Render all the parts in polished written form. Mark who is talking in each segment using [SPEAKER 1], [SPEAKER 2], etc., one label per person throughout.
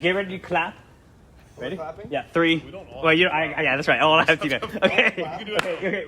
[SPEAKER 1] Get ready to clap. Ready?
[SPEAKER 2] Clapping?
[SPEAKER 1] Yeah, 3.
[SPEAKER 3] We don't all
[SPEAKER 1] Well, yeah, that's right. All I have to do. Okay.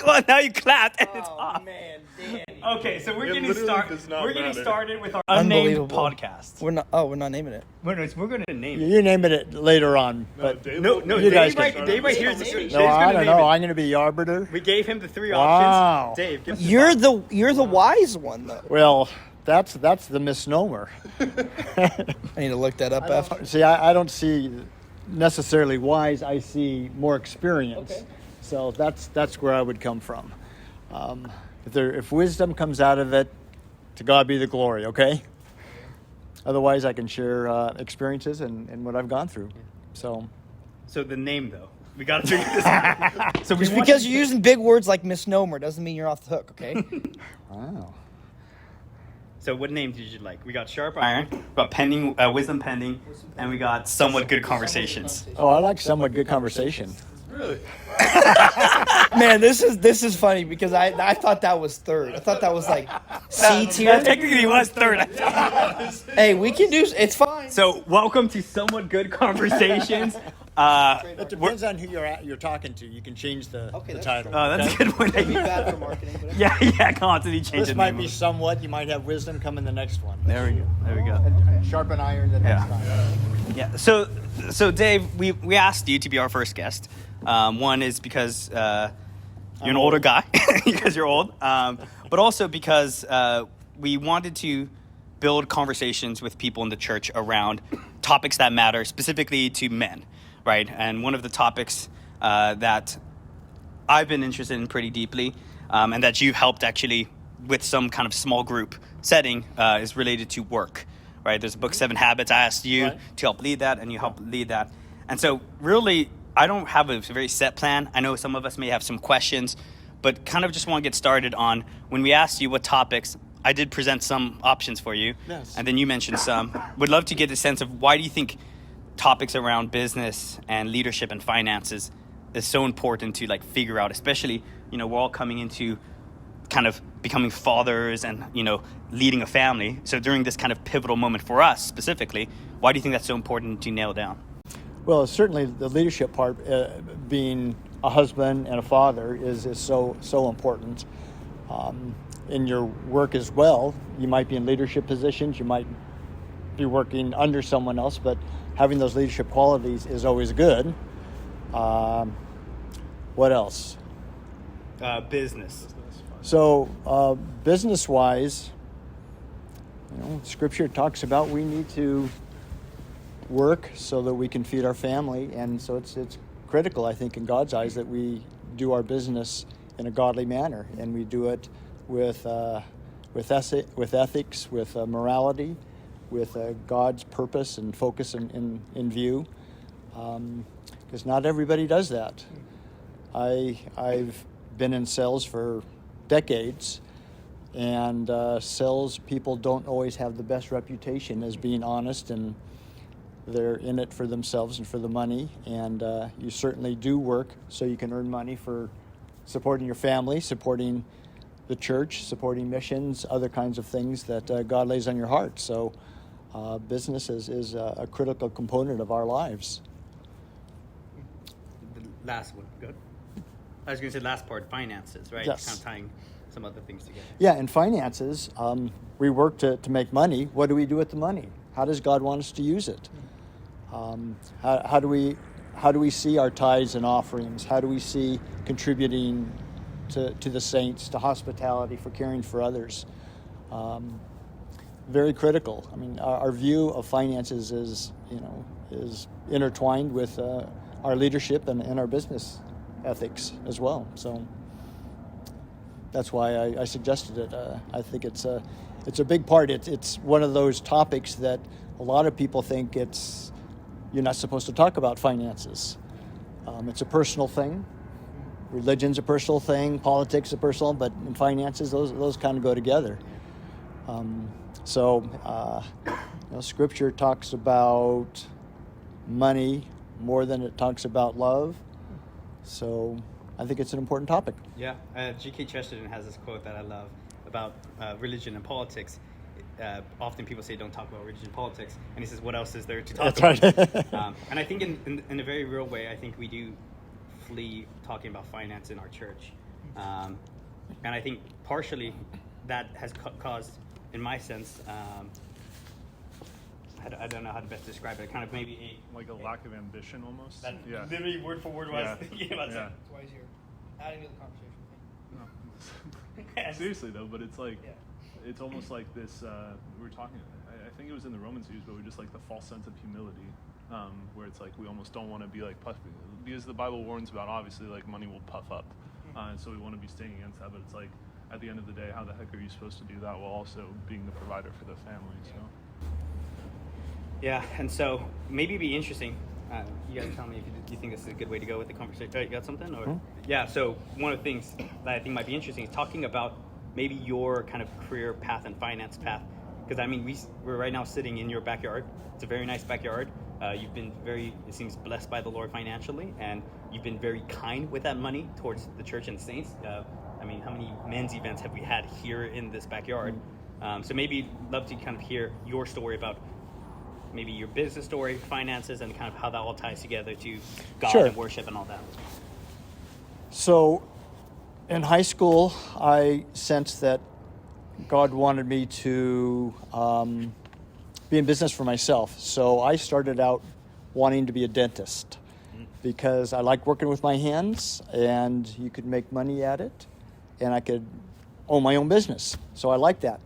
[SPEAKER 1] Well, now you clapped and it's off.
[SPEAKER 2] Man, Danny.
[SPEAKER 1] Okay, so we're
[SPEAKER 3] It
[SPEAKER 1] getting
[SPEAKER 3] literally does not
[SPEAKER 1] We're getting
[SPEAKER 3] matter.
[SPEAKER 1] started with our unnamed podcast.
[SPEAKER 2] We're not naming it.
[SPEAKER 1] We're going to name it.
[SPEAKER 4] You name it later on, but
[SPEAKER 3] Dave
[SPEAKER 1] No,
[SPEAKER 3] will-
[SPEAKER 4] You guys
[SPEAKER 1] Dave
[SPEAKER 4] can-
[SPEAKER 1] right here is the
[SPEAKER 2] Name it.
[SPEAKER 4] no, I don't know. I'm going to be arbiter.
[SPEAKER 1] We gave him the 3
[SPEAKER 4] Wow.
[SPEAKER 1] options. Dave, give us
[SPEAKER 2] You're the wise one though.
[SPEAKER 4] Well, that's the misnomer.
[SPEAKER 2] I need to look that up after.
[SPEAKER 4] See, I don't see necessarily wise. I see more experience.
[SPEAKER 2] Okay.
[SPEAKER 4] So that's where I would come from. If wisdom comes out of it, to God be the glory. Okay. Otherwise, I can share experiences and what I've gone through. So
[SPEAKER 1] the name though. We got to figure this out. So
[SPEAKER 2] Just because you're using big words like misnomer doesn't mean you're off the hook, okay?
[SPEAKER 4] wow.
[SPEAKER 1] So what name did you like? We got Sharp Iron, we got Pending, Wisdom Pending, and we got Somewhat Good Conversations.
[SPEAKER 4] Oh, I like somewhat good conversation.
[SPEAKER 3] Really?
[SPEAKER 2] Man, this is funny because I thought that was third. I thought that was like C tier.
[SPEAKER 1] Technically, it was third.
[SPEAKER 2] Hey, we can do. It's fine.
[SPEAKER 1] So welcome to Somewhat Good Conversations.
[SPEAKER 4] It depends on who you're talking to. You can change the
[SPEAKER 2] that's
[SPEAKER 4] title.
[SPEAKER 1] That's a good one.
[SPEAKER 2] It'd be bad for marketing. But
[SPEAKER 1] Yeah, constantly change
[SPEAKER 4] This
[SPEAKER 1] the
[SPEAKER 4] might
[SPEAKER 1] name
[SPEAKER 4] be
[SPEAKER 1] of it.
[SPEAKER 4] somewhat. You might have wisdom come in the next one.
[SPEAKER 1] There we go.
[SPEAKER 4] And sharpen iron the next
[SPEAKER 1] Yeah.
[SPEAKER 4] time.
[SPEAKER 1] Yeah. So Dave, we asked you to be our first guest. One is because you're an older guy, because you're old, but also because we wanted to build conversations with people in the church around topics that matter specifically to men, right? And one of the topics that I've been interested in pretty deeply, and that you've helped actually with some kind of small group setting, is related to work, right? There's a book, 7 Habits. I asked you
[SPEAKER 4] Right.
[SPEAKER 1] to help lead that, and you helped lead that. And so really, I don't have a very set plan. I know some of us may have some questions, but kind of just want to get started on when we asked you what topics. I did present some options for you,
[SPEAKER 4] Yes.
[SPEAKER 1] and then you mentioned some. Would love to get a sense of why do you think topics around business and leadership and finances is so important to like figure out, especially, we're all coming into kind of becoming fathers and, leading a family. So during this kind of pivotal moment for us specifically, why do you think that's so important to nail down?
[SPEAKER 4] Well, certainly the leadership part, being a husband and a father, is so important. In your work as well, you might be in leadership positions, you might be working under someone else, but having those leadership qualities is always good. What else?
[SPEAKER 1] Business.
[SPEAKER 4] So, business-wise, Scripture talks about we need to work so that we can feed our family, and so it's critical, I think, in God's eyes, that we do our business in a godly manner, and we do it with ethics, with morality, with God's purpose and focus in view, because not everybody does that. I've been in sales for decades, and sales people don't always have the best reputation as being honest, and they're in it for themselves and for the money, and you certainly do work so you can earn money for supporting your family, supporting the church, supporting missions, other kinds of things that God lays on your heart. So business is a critical component of our lives.
[SPEAKER 1] The last one, good. I was going to say last part, finances, right?
[SPEAKER 4] Yes.
[SPEAKER 1] Kind of tying some other things together.
[SPEAKER 4] Yeah, in finances, we work to make money. What do we do with the money? How does God want us to use it? How do we see our tithes and offerings? How do we see contributing to the saints, to hospitality, for caring for others? Very critical. I mean, our view of finances is intertwined with our leadership and our business ethics as well. So that's why I suggested it. I think it's a big part. It's one of those topics that a lot of people think you're not supposed to talk about finances. It's a personal thing. Religion's a personal thing. Politics a personal, but in finances, those kind of go together. Scripture talks about money more than it talks about love. So I think it's an important topic.
[SPEAKER 1] Yeah, G.K. Chesterton has this quote that I love about religion and politics. often people say don't talk about religion and politics, and he says, what else is there to talk
[SPEAKER 4] That's
[SPEAKER 1] about?
[SPEAKER 4] right.
[SPEAKER 1] And I think in a very real way, I think we do flee talking about finance in our church. And I think partially that has caused, in my sense, I don't know how to best describe it, kind of maybe
[SPEAKER 3] Like a lack of ambition almost.
[SPEAKER 1] that
[SPEAKER 3] Yeah.
[SPEAKER 1] literally word for word what I was
[SPEAKER 3] Yeah.
[SPEAKER 1] thinking about.
[SPEAKER 3] Yeah.
[SPEAKER 2] That's why he's here. Adding to the conversation.
[SPEAKER 3] No. Seriously though, but it's like,
[SPEAKER 2] Yeah.
[SPEAKER 3] it's almost like this, we were talking, I think it was in the Roman series, but we're just like the false sense of humility, where it's like we almost don't want to be like puffy, because the Bible warns about obviously like money will puff up, and so we want to be staying against that, but it's like at the end of the day, how the heck are you supposed to do that while also being the provider for the family, so.
[SPEAKER 1] Yeah, and so maybe it'd be interesting. You guys tell me if you think this is a good way to go with the conversation. You got something? Or yeah. So one of the things that I think might be interesting is talking about maybe your kind of career path and finance path. Because I mean, we're right now sitting in your backyard. It's a very nice backyard. You've been it seems blessed by the Lord financially, and you've been very kind with that money towards the church and saints. I mean, how many men's events have we had here in this backyard? So maybe love to kind of hear your story about maybe your business story, finances, and kind of how that all ties together to God
[SPEAKER 4] Sure.
[SPEAKER 1] and worship and all that.
[SPEAKER 4] So in high school, I sensed that God wanted me to be in business for myself. So I started out wanting to be a dentist because I liked working with my hands, and you could make money at it, and I could own my own business. So I liked that.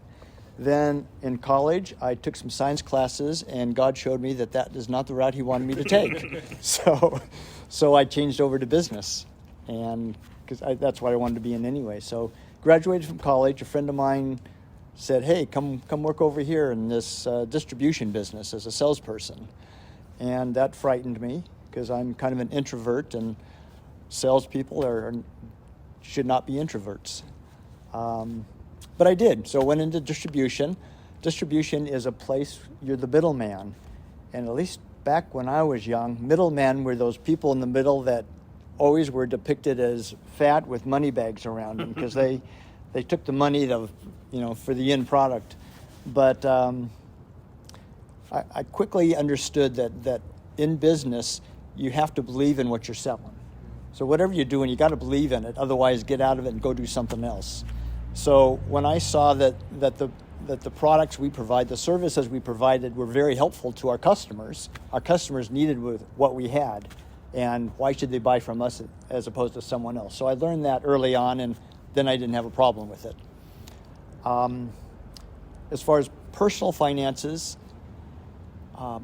[SPEAKER 4] Then in college, I took some science classes, and God showed me that that is not the route He wanted me to take. So I changed over to business, and because that's what I wanted to be in anyway. So graduated from college. A friend of mine said, "Hey, come work over here in this distribution business as a salesperson," and that frightened me because I'm kind of an introvert, and salespeople should not be introverts. But I did. So I went into distribution. Distribution is a place, you're the middleman. And at least back when I was young, middlemen were those people in the middle that always were depicted as fat with money bags around them because they took the money for the end product. But I quickly understood that in business, you have to believe in what you're selling. So whatever you're doing, you got to believe in it. Otherwise, get out of it and go do something else. So when I saw that the products we provide, the services we provided were very helpful to our customers needed what we had, and why should they buy from us as opposed to someone else? So I learned that early on, and then I didn't have a problem with it. As far as personal finances,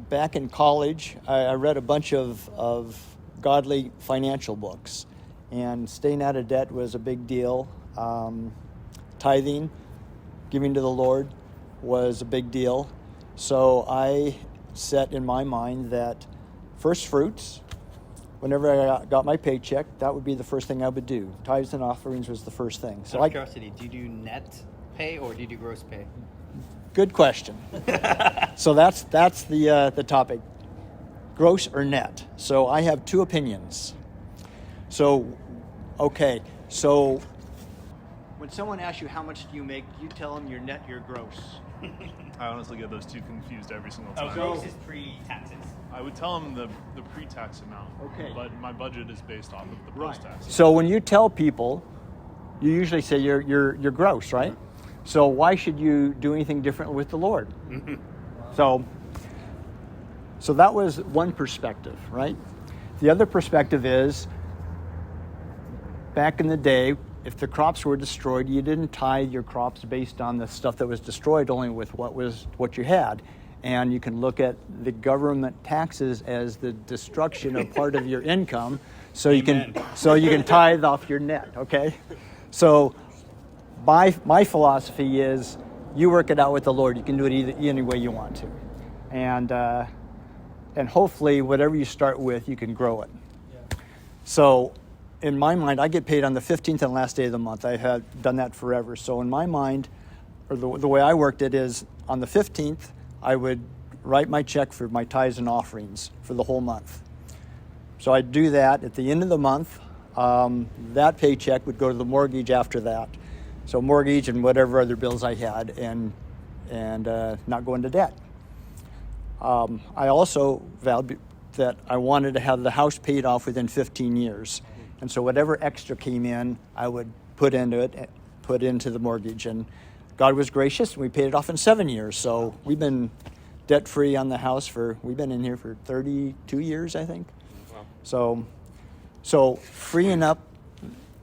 [SPEAKER 4] back in college, I read a bunch of godly financial books, and staying out of debt was a big deal. Tithing, giving to the Lord, was a big deal. So I set in my mind that first fruits, whenever I got my paycheck, that would be the first thing I would do. Tithes and offerings was the first thing. So
[SPEAKER 1] Out of curiosity, do you do net pay or do you do gross pay?
[SPEAKER 4] good question. So that's the topic, gross or net. So I have two opinions. So when someone asks you how much do you make, you tell them your net, your gross.
[SPEAKER 3] I honestly get those two confused every single time.
[SPEAKER 1] Gross is pre-taxes.
[SPEAKER 3] I would tell them the pre-tax amount,
[SPEAKER 4] Okay.
[SPEAKER 3] but my budget is based off of the post-tax.
[SPEAKER 4] So when you tell people, you usually say you're gross, right? So why should you do anything different with the Lord? So that was one perspective, right? The other perspective is, back in the day, if the crops were destroyed, you didn't tithe your crops based on the stuff that was destroyed, only with what you had. And you can look at the government taxes as the destruction of part of your income, so you can tithe off your net. Okay, so my philosophy is, you work it out with the Lord. You can do it any way you want to, and hopefully whatever you start with, you can grow it.
[SPEAKER 2] Yeah.
[SPEAKER 4] So in my mind, I get paid on the 15th and last day of the month. I have done that forever. So in my mind, or the way I worked it is, on the 15th, I would write my check for my tithes and offerings for the whole month. So I'd do that. At the end of the month, that paycheck would go to the mortgage after that. So mortgage and whatever other bills I had, and and not go into debt. I also vowed that I wanted to have the house paid off within 15 years. And so whatever extra came in, I would put into the mortgage. And God was gracious, and we paid it off in 7 years. So we've been debt-free on the house we've been in here for 32 years, I think.
[SPEAKER 1] Wow.
[SPEAKER 4] So freeing up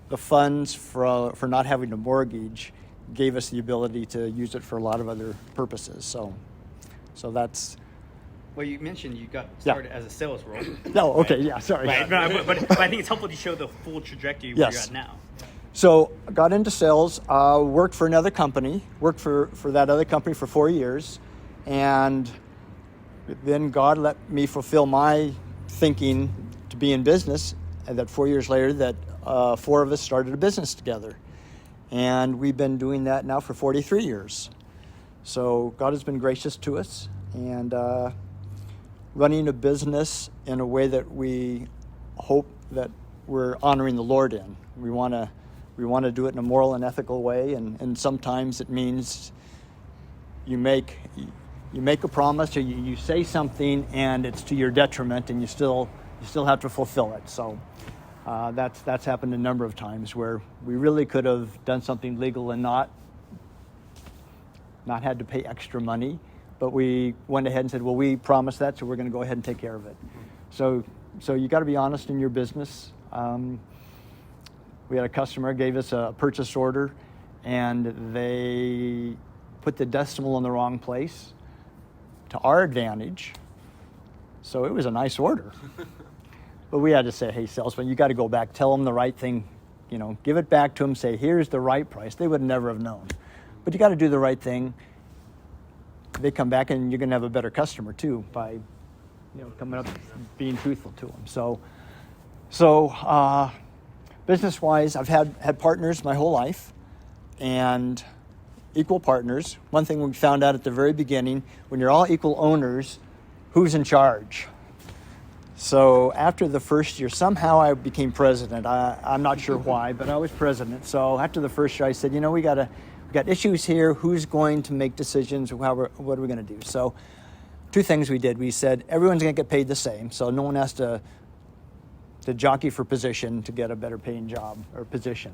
[SPEAKER 4] the funds for not having a mortgage gave us the ability to use it for a lot of other purposes. So that's...
[SPEAKER 1] Well, you mentioned you got started as a sales role.
[SPEAKER 4] No, okay, yeah, sorry.
[SPEAKER 1] Right, but I think it's helpful to show the full trajectory where you're at now.
[SPEAKER 4] So I got into sales, worked for another company, worked for that other company for 4 years, and then God let me fulfill my thinking to be in business, and that 4 years later that 4 of us started a business together. And we've been doing that now for 43 years. So God has been gracious to us, and running a business in a way that we hope that we're honoring the Lord in. We want to do it in a moral and ethical way, and sometimes it means you make a promise or you say something and it's to your detriment, and you still have to fulfill it. So that's happened a number of times where we really could have done something legal and not had to pay extra money, but we went ahead and said, well, we promised that, so we're going to go ahead and take care of it. So you got to be honest in your business. We had a customer gave us a purchase order, and they put the decimal in the wrong place to our advantage. So it was a nice order. But we had to say, hey, salesman, you got to go back, tell them the right thing, give it back to them, say, here's the right price. They would never have known. But you got to do the right thing. They come back, and you're going to have a better customer too by, coming up, being truthful to them. So business-wise, I've had partners my whole life, and equal partners. One thing we found out at the very beginning, when you're all equal owners, who's in charge? So after the first year, somehow I became president. I'm not sure why, but I was president. So after the first year, I said, we got issues here. Who's going to make decisions? What are we going to do? So 2 things we did. We said everyone's going to get paid the same, so no one has to jockey for position to get a better paying job or position.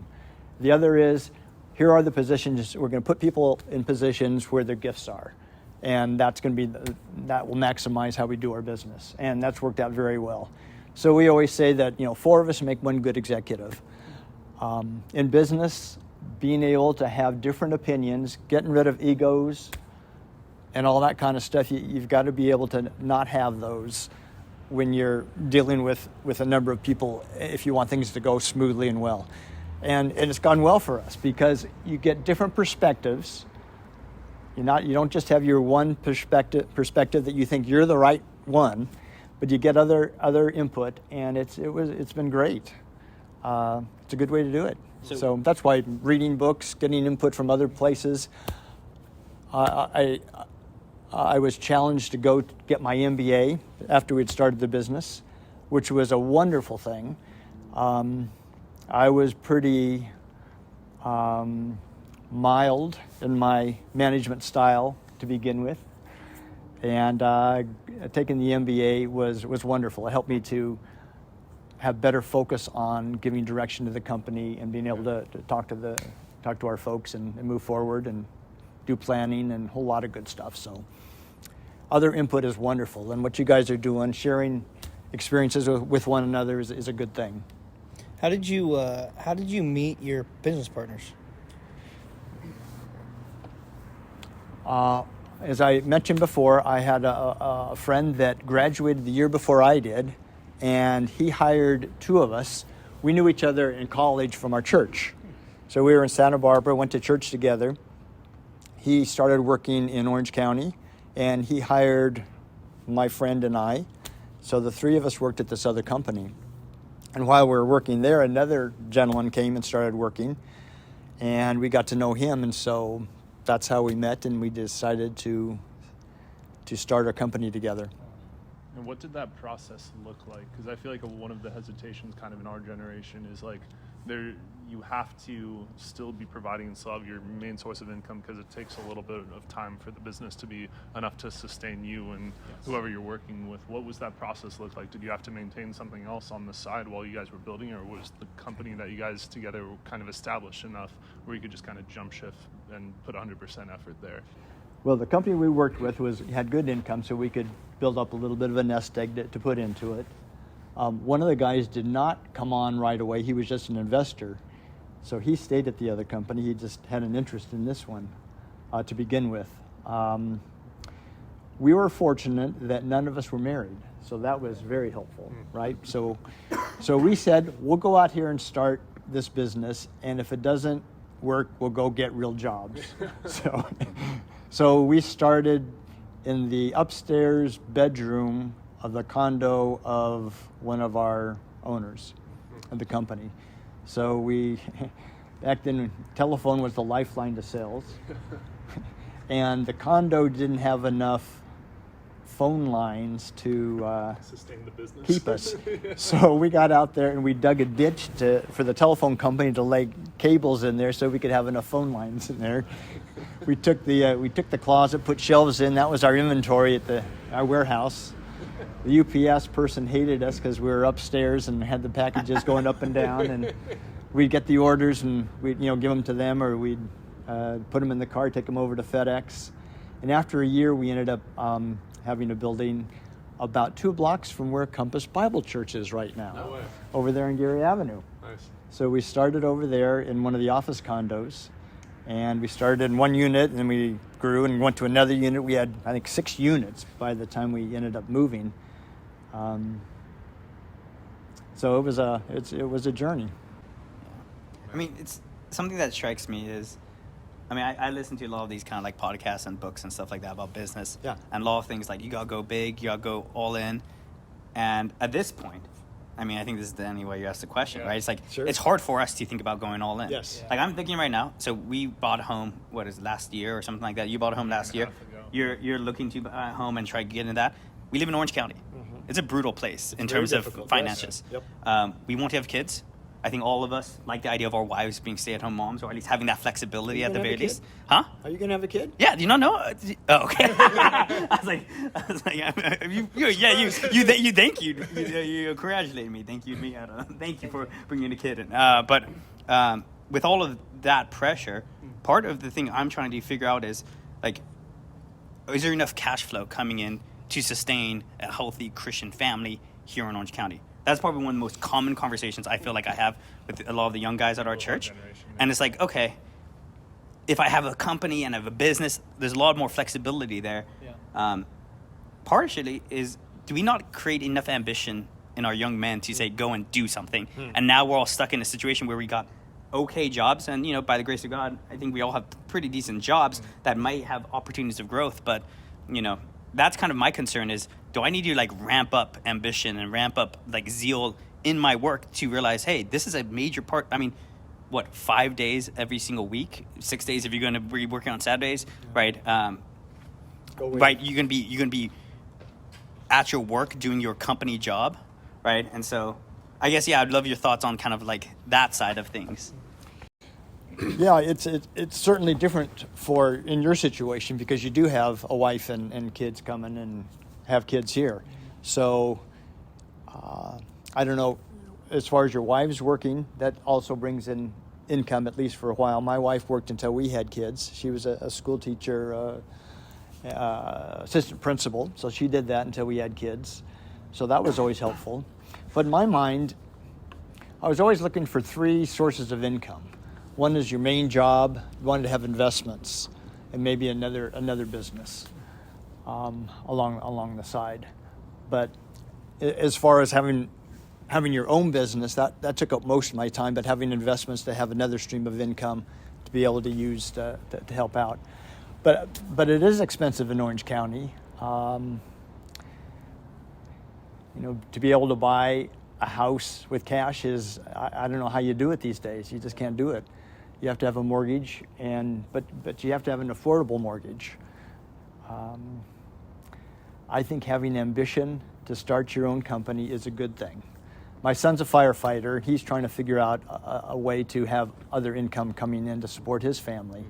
[SPEAKER 4] The other is, here are the positions. We're going to put people in positions where their gifts are, and that will maximize how we do our business, and that's worked out very well. So we always say that 4 of us make one good executive. In business, being able to have different opinions, getting rid of egos, and all that kind of stuff, you've got to be able to not have those when you're dealing with a number of people if you want things to go smoothly and well. And it's gone well for us because you get different perspectives. You don't just have your one perspective that you think you're the right one, but you get other input, and it's been great. It's a good way to do it. So that's why reading books, getting input from other places. I was challenged to go get my MBA after we'd started the business, which was a wonderful thing. I was pretty mild in my management style to begin with, and taking the MBA was wonderful. It helped me to have better focus on giving direction to the company and being able to talk to our folks and move forward and do planning and a whole lot of good stuff. So other input is wonderful, and what you guys are doing, sharing experiences with one another is a good thing.
[SPEAKER 2] How did you meet your business partners?
[SPEAKER 4] As I mentioned before, I had a friend that graduated the year before I did, and he hired 2 of us. We knew each other in college from our church. So we were in Santa Barbara, went to church together. He started working in Orange County, and he hired my friend and I. So the 3 of us worked at this other company. And while we were working there, another gentleman came and started working, and we got to know him, and so that's how we met, and we decided to start a company together.
[SPEAKER 3] And what did that process look like? Because I feel like one of the hesitations kind of in our generation is like you have to still be providing and still have your main source of income, because it takes a little bit of time for the business to be enough to sustain you and whoever you're working with. What was that process look like? Did you have to maintain something else on the side while you guys were building, or was the company that you guys together kind of established enough where you could just kind of jump shift and put 100% effort there?
[SPEAKER 4] Well, the company we worked with had good income, so we could build up a little bit of a nest egg to put into it. One of the guys did not come on right away. He was just an investor. So he stayed at the other company. He just had an interest in this one to begin with. We were fortunate that none of us were married, so that was very helpful, right? So we said, we'll go out here and start this business, and if it doesn't work, we'll go get real jobs. So we started in the upstairs bedroom of the condo of one of our owners of the company. So back then, telephone was the lifeline to sales. And the condo didn't have enough phone lines to
[SPEAKER 3] Sustain the business.
[SPEAKER 4] keep us. So we got out there and we dug a ditch for the telephone company to lay cables in there so we could have enough phone lines in there. We took the closet, put shelves in. That was our inventory at our warehouse. The UPS person hated us because we were upstairs and had the packages going up and down, and we'd get the orders and we'd give them to them, or we'd put them in the car, take them over to FedEx. And after a year, we ended up having a building about 2 blocks from where Compass Bible Church is right now.
[SPEAKER 3] No way.
[SPEAKER 4] Over there on Gary Avenue.
[SPEAKER 3] Nice.
[SPEAKER 4] So we started over there in one of the office condos, and we started in one unit, and then we grew and went to another unit. We had, I think, 6 units by the time we ended up moving. So it was a journey.
[SPEAKER 1] I mean, it's something that strikes me is, I mean, I listen to a lot of these kind of like podcasts and books and stuff like that about business.
[SPEAKER 4] Yeah.
[SPEAKER 1] And a lot of things like you gotta go big, you gotta go all in. And at this point, I mean, I think this is the only way you ask the question, right? It's like,
[SPEAKER 4] Sure.
[SPEAKER 1] it's hard for us to think about going all in.
[SPEAKER 4] Yes. Yeah.
[SPEAKER 1] Like I'm thinking right now, so we bought a home, last year or something like that? You bought a home last year.
[SPEAKER 3] Half ago.
[SPEAKER 1] You're looking to buy a home and try to get into that. We live in Orange County. It's a brutal place in
[SPEAKER 4] very
[SPEAKER 1] terms of
[SPEAKER 4] difficult,
[SPEAKER 1] finances.
[SPEAKER 4] yes. Yep.
[SPEAKER 1] We want to have kids. I think all of us like the idea of our wives being stay-at-home moms, or at least having that flexibility at the
[SPEAKER 4] gonna
[SPEAKER 1] very
[SPEAKER 4] have a
[SPEAKER 1] least. Huh?
[SPEAKER 4] Are you gonna have a kid?
[SPEAKER 1] Yeah. Do you not know? Oh, okay. I was like, you thank you congratulated me. Thank you for bringing a kid in. But with all of that pressure, part of the thing I'm trying to figure out is like, is there enough cash flow coming in to sustain a healthy Christian family here in Orange County? That's probably one of the most common conversations I feel like I have with a lot of the young guys at our church.
[SPEAKER 3] generation, yeah.
[SPEAKER 1] And it's like, okay, if I have a company and I have a business, there's a lot more flexibility there.
[SPEAKER 2] Yeah.
[SPEAKER 1] Partially is, do we not create enough ambition in our young men to say, go and do something? And now we're all stuck in a situation where we got okay jobs, and by the grace of God, I think we all have pretty decent jobs that might have opportunities of growth, but that's kind of my concern is, do I need to like ramp up ambition and ramp up like zeal in my work to realize, hey, this is a major part. I mean, what, 5 days every single week, 6 days if you're going to be working on Saturdays, right? Right, you're gonna be at your work doing your company job, right? And so I guess, yeah, I'd love your thoughts on kind of like that side of things.
[SPEAKER 4] Yeah, it's certainly different in your situation, because you do have a wife and kids coming and have kids here. So I don't know, as far as your wife's working, that also brings in income, at least for a while. My wife worked until we had kids. She was a school teacher, assistant principal, so she did that until we had kids. So that was always helpful. But in my mind, I was always looking for 3 sources of income. One is your main job. You wanted to have investments, and maybe another business along the side. But as far as having your own business, that took up most of my time. But having investments to have another stream of income to be able to use to help out. But it is expensive in Orange County. To be able to buy a house with cash is, I don't know how you do it these days. You just can't do it. You have to have a mortgage, but you have to have an affordable mortgage. I think having ambition to start your own company is a good thing. my son's a firefighter. He's trying to figure out a way to have other income coming in to support his family.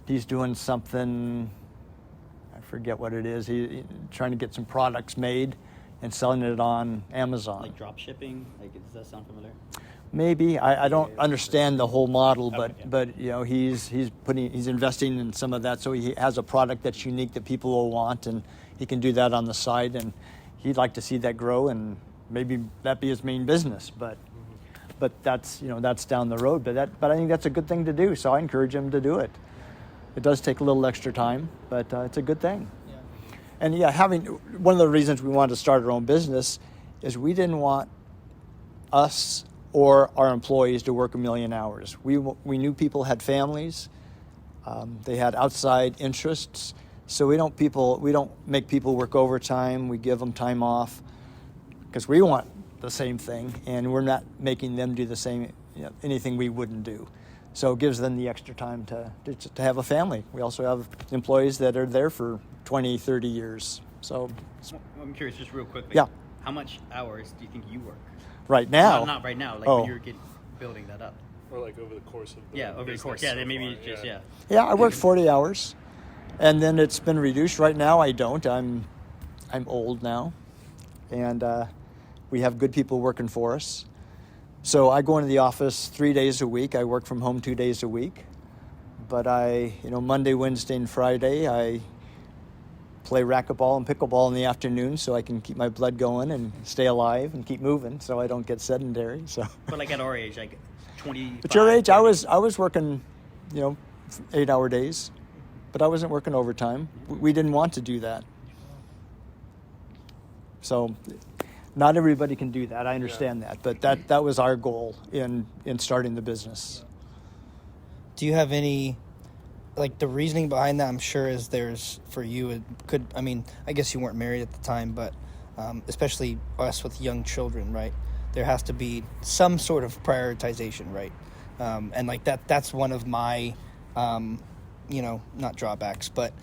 [SPEAKER 4] He's doing something, I forget what it is. He's trying to get some products made and selling it on Amazon.
[SPEAKER 1] Like drop shipping? Like, does that sound familiar?
[SPEAKER 4] Maybe. I don't understand the whole model, but
[SPEAKER 1] Okay.
[SPEAKER 4] but you know, he's investing in some of that, so he has a product that's unique that people will want, and he can do that on the side, and he'd like to see that grow, and maybe that be his main business. But that's, you know, that's down the road. But I think that's a good thing to do. So I encourage him to do it. It does take a little extra time, but it's a good thing.
[SPEAKER 2] Yeah.
[SPEAKER 4] And yeah, having one of the reasons we wanted to start our own business is we didn't want us or our employees to work 1 million hours. We knew people had families, they had outside interests, so we don't make people work overtime. We give them time off because we want the same thing, and we're not making them do the same, you know, anything we wouldn't do. So it gives them the extra time to have a family. We also have employees that are there for 20, 30 years. So
[SPEAKER 1] I'm curious, just real quickly.
[SPEAKER 4] Yeah.
[SPEAKER 1] How much hours do you think you work?
[SPEAKER 4] right now,
[SPEAKER 1] Not right now. Like
[SPEAKER 4] Oh.
[SPEAKER 1] when you're building that up.
[SPEAKER 3] Or like over the course of the
[SPEAKER 1] Yeah, over the
[SPEAKER 3] business
[SPEAKER 1] course. Yeah,
[SPEAKER 3] so
[SPEAKER 1] then maybe
[SPEAKER 3] far,
[SPEAKER 1] just yeah.
[SPEAKER 4] yeah, I work 40 hours, and then it's been reduced. Right now, I don't. I'm old now, and we have good people working for us. So I go into the office 3 days a week. I work from home 2 days a week. But Monday, Wednesday, and Friday, I play racquetball and pickleball in the afternoon so I can keep my blood going and stay alive and keep moving so I don't get sedentary. So.
[SPEAKER 1] But like at our age, like 20.
[SPEAKER 4] At your age, I was working, 8-hour days, but I wasn't working overtime. We didn't want to do that. So, not everybody can do that. I understand that, but that was our goal in starting the business.
[SPEAKER 2] Do you have any, like, the reasoning behind that? I'm sure is there's for you. It could. I mean, I guess you weren't married at the time, but especially us with young children, right? There has to be some sort of prioritization, right? And like that's one of my, not drawbacks, but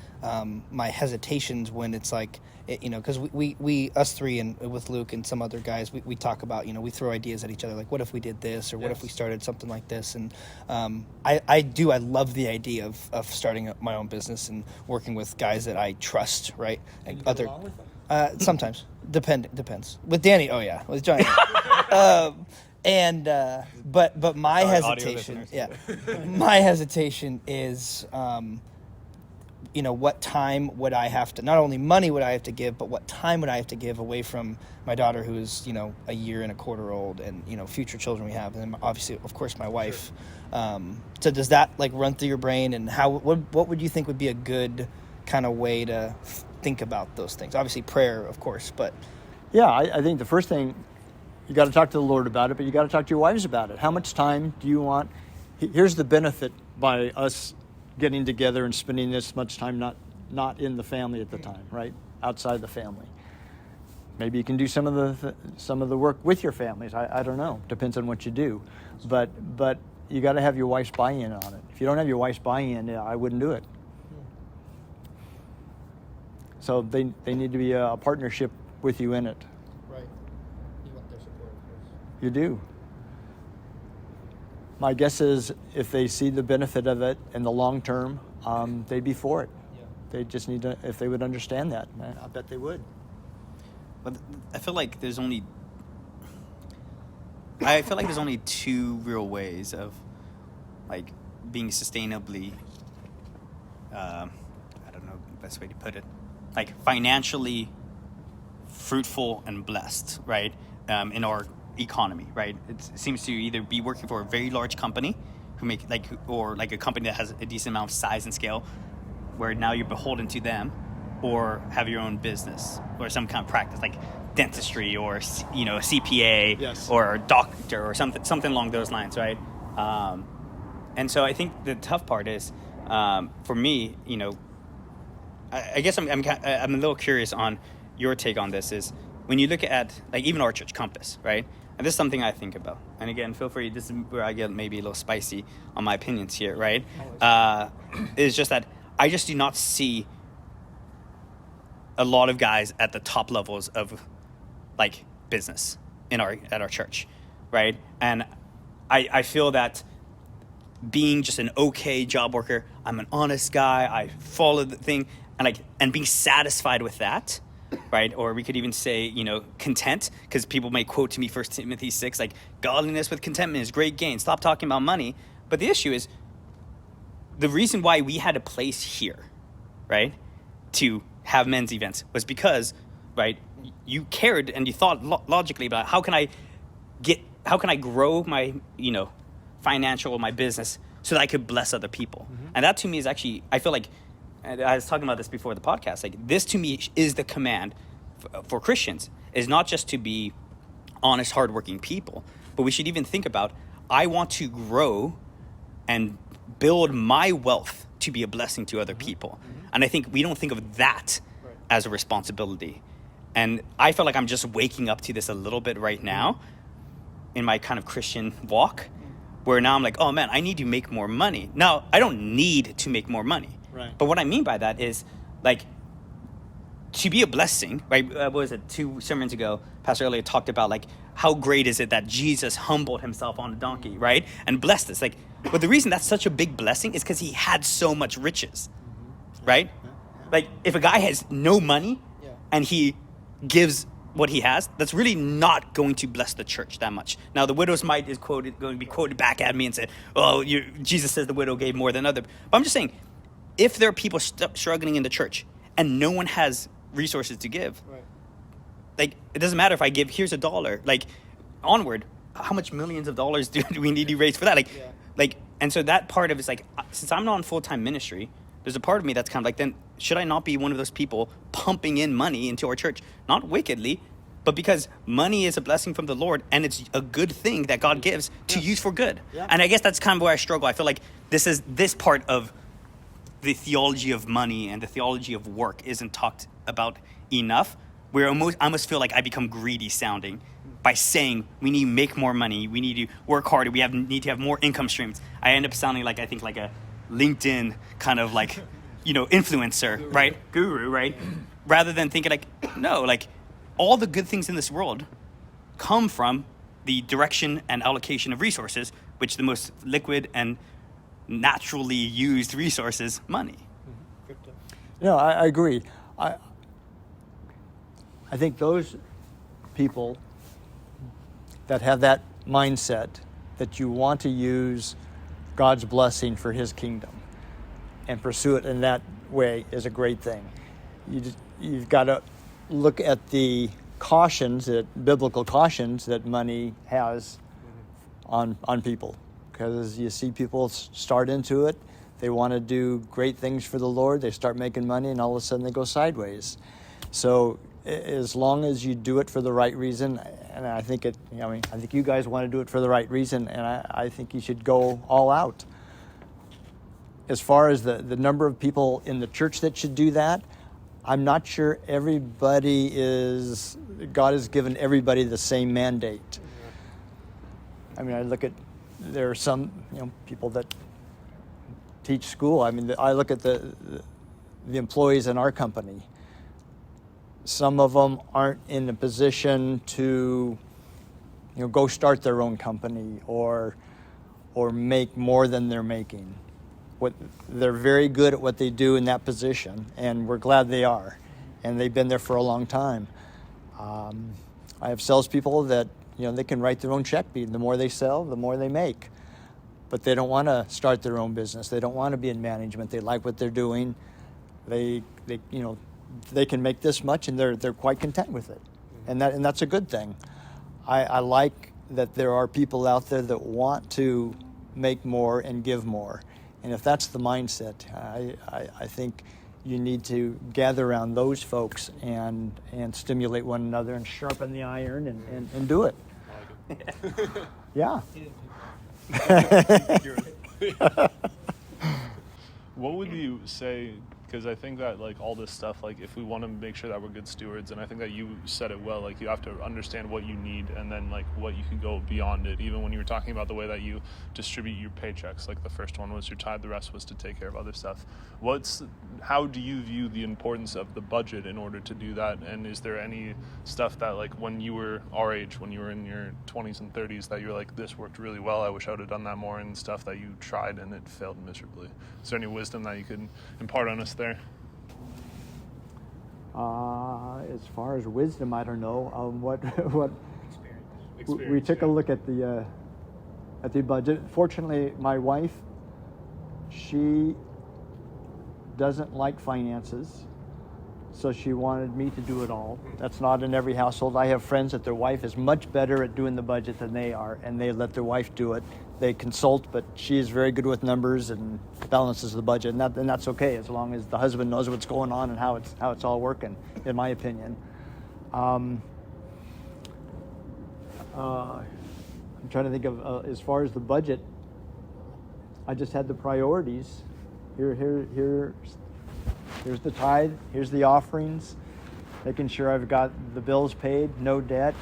[SPEAKER 2] my hesitations when it's like, because we us three and with Luke and some other guys, we talk about, we throw ideas at each other, like what if we did this, or what if we started something like this? And I love the idea of starting up my own business and working with guys that I trust, right? And other.
[SPEAKER 4] Along with them?
[SPEAKER 2] Sometimes depends. With Danny, oh yeah, with Johnny. But my
[SPEAKER 1] Sorry, audio
[SPEAKER 2] hesitation,
[SPEAKER 1] listeners.
[SPEAKER 2] my hesitation is, what time would I have to? Not only money would I have to give, but what time would I have to give away from my daughter, who is 1.25 years old, and future children we have, and then obviously, of course, my wife. So does that like run through your brain, and what would you think would be a good kind of way to think about those things? Obviously prayer, of course, but
[SPEAKER 4] Yeah, I think the first thing, you got to talk to the Lord about it, but you got to talk to your wives about it. How much time do you want? Here's the benefit by us getting together and spending this much time not in the family at the time, right? Outside the family. Maybe you can do some of the work with your families. I don't know. Depends on what you do, but you got to have your wife's buy-in on it. If you don't have your wife's buy-in, I wouldn't do it. So they need to be a partnership with you in it.
[SPEAKER 2] right, you want their support, of course.
[SPEAKER 4] You do. My guess is if they see the benefit of it in the long term, they'd be for it.
[SPEAKER 2] Yeah.
[SPEAKER 4] They just need to, if they would understand that, I bet they would.
[SPEAKER 1] But I feel like there's only two real ways of like being sustainably I don't know the best way to put it, like financially fruitful and blessed, right? In our economy, right? It seems to either be working for a very large company or a company that has a decent amount of size and scale, where now you're beholden to them, or have your own business or some kind of practice like dentistry or CPA
[SPEAKER 4] Yes.
[SPEAKER 1] or a doctor or something along those lines, right? And so I think the tough part is for me, I guess I'm a little curious on your take on this. Is when you look at like even our church Compass, right? And this is something I think about. And again, feel free. This is where I get maybe a little spicy on my opinions here, right? It's just that I just do not see a lot of guys at the top levels of like business, at our church, right? And I feel that being just an okay job worker, I'm an honest guy, I follow the thing, and being satisfied with that, right? Or we could even say, content, because people may quote to me 1 Timothy 6, like, godliness with contentment is great gain. Stop talking about money. But the issue is, the reason why we had a place here, right, to have men's events was because, right, you cared and you thought logically about how can I grow my, my business so that I could bless other people. And that to me is actually, I feel like, and I was talking about this before the podcast, like this to me is the command for Christians, is not just to be honest, hardworking people, but we should even think about, I want to grow and build my wealth to be a blessing to other people. And I think we don't think of that as a responsibility. And I feel like I'm just waking up to this a little bit right now in my kind of Christian walk, where now I'm like, oh man, I need to make more money. Now, I don't need to make more money.
[SPEAKER 4] Right.
[SPEAKER 1] But what I mean by that is, like, to be a blessing, right? What was it, 2 sermons ago, Pastor Elliott talked about, like, how great is it that Jesus humbled himself on a donkey, right? And blessed us. Like, but the reason that's such a big blessing is because he had so much riches, right? Like, if a guy has no money and he gives what he has, that's really not going to bless the church that much. Now, the widow's mite is going to be quoted back at me and said, oh, Jesus says the widow gave more than other. But I'm just saying, if there are people struggling in the church and no one has resources to give, like, it doesn't matter if I give, here's $1, like, onward, how much millions of dollars do we need to raise for that? Like, and so that part of it's like, since I'm not in full-time ministry, there's a part of me that's kind of like, then should I not be one of those people pumping in money into our church? Not wickedly, but because money is a blessing from the Lord, and it's a good thing that God gives to use for good. And I guess that's kind of where I struggle. I feel like this part of the theology of money and the theology of work isn't talked about enough. Where I almost feel like I become greedy sounding by saying we need to make more money, we need to work harder, we need to have more income streams. I end up sounding like, I think, like a LinkedIn kind of like, influencer, right? Guru, right? Rather than thinking like, no, like all the good things in this world come from the direction and allocation of resources, which the most liquid and naturally used resource is money.
[SPEAKER 4] I agree. I think those people that have that mindset that you want to use God's blessing for his kingdom and pursue it in that way is a great thing. You've got to look at the biblical cautions that money has on people, because you see people start into it, they want to do great things for the Lord, they start making money, and all of a sudden they go sideways. So as long as you do it for the right reason, and I think I think you guys want to do it for the right reason, and I think you should go all out. As far as the number of people in the church that should do that, I'm not sure God has given everybody the same mandate. I mean, there are some people that teach school. I mean, I look at the employees in our company. Some of them aren't in a position to, go start their own company or make more than they're making. They're very good at what they do in that position, and we're glad they are, and they've been there for a long time. I have salespeople that they can write their own check. The more they sell, the more they make, but they don't want to start their own business. They don't want to be in management. They like what they're doing. They can make this much, and they're quite content with it, and that's a good thing. I like that there are people out there that want to make more and give more, and if that's the mindset, I think you need to gather around those folks and stimulate one another and sharpen the iron and do it. Yeah.
[SPEAKER 3] What would you say because I think that like all this stuff, like if we want to make sure that we're good stewards, and I think that you said it well, like you have to understand what you need and then like what you can go beyond it. Even when you were talking about the way that you distribute your paychecks, like the first one was your tithe, the rest was to take care of other stuff. How do you view the importance of the budget in order to do that? And is there any stuff that like when you were our age, when you were in your 20s and 30s, that you're like, this worked really well, I wish I would have done that more, and stuff that you tried and it failed miserably? Is there any wisdom that you could impart on us there?
[SPEAKER 4] As far as wisdom, I don't know. What we took a look at the budget. Fortunately, my wife, she doesn't like finances, so she wanted me to do it all. That's not in every household. I have friends that their wife is much better at doing the budget than they are, and they let their wife do it. They consult, but she is very good with numbers and balances the budget, and that's okay as long as the husband knows what's going on and how it's all working, in my opinion. I'm trying to think of as far as the budget. I just had the priorities. Here's the tithe. Here's the offerings. Making sure I've got the bills paid, no debt,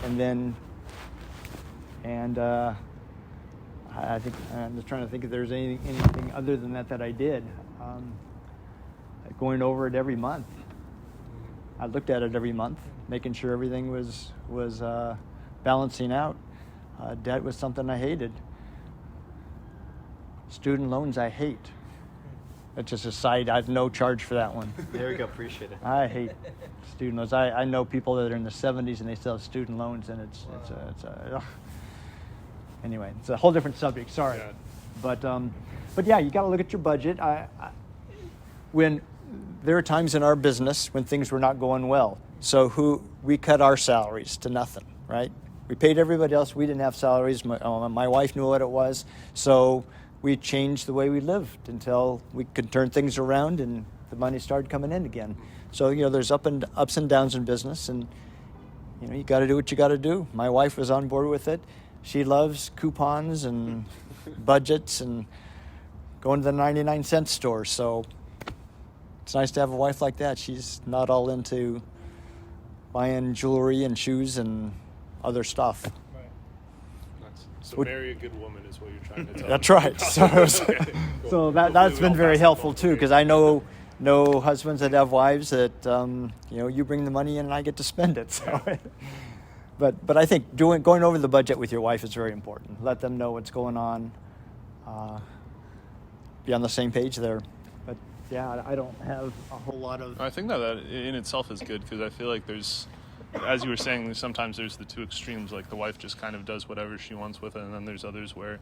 [SPEAKER 4] I think I'm just trying to think if there's anything other than that I did. Going over it every month. I looked at it every month, making sure everything was balancing out. Debt was something I hated. Student loans I hate. That's just a side. I have no charge for that one.
[SPEAKER 1] There we go. Appreciate it.
[SPEAKER 4] I hate student loans. I know people that are in the 70s and they still have student loans, and it's anyway, it's a whole different subject. Sorry,
[SPEAKER 3] Yeah.
[SPEAKER 4] But yeah, you got to look at your budget. When there are times in our business when things were not going well, so we cut our salaries to nothing, right? We paid everybody else. We didn't have salaries. My wife knew what it was, so we changed the way we lived until we could turn things around and the money started coming in again. So there's ups and downs in business, and you got to do what you got to do. My wife was on board with it. She loves coupons and budgets and going to the 99-cent store. So it's nice to have a wife like that. She's not all into buying jewelry and shoes and other stuff.
[SPEAKER 3] So marry a good woman is what you're trying to tell
[SPEAKER 4] That's
[SPEAKER 3] me.
[SPEAKER 4] right. So that's been very helpful too, because I know husbands that have wives that you bring the money in and I get to spend it. So, but I think going over the budget with your wife is very important. Let them know what's going on. Be on the same page there. But yeah, I don't have a whole lot of.
[SPEAKER 3] I think that in itself is good, because I feel like there's, as you were saying, sometimes there's the two extremes. Like the wife just kind of does whatever she wants with it, and then there's others where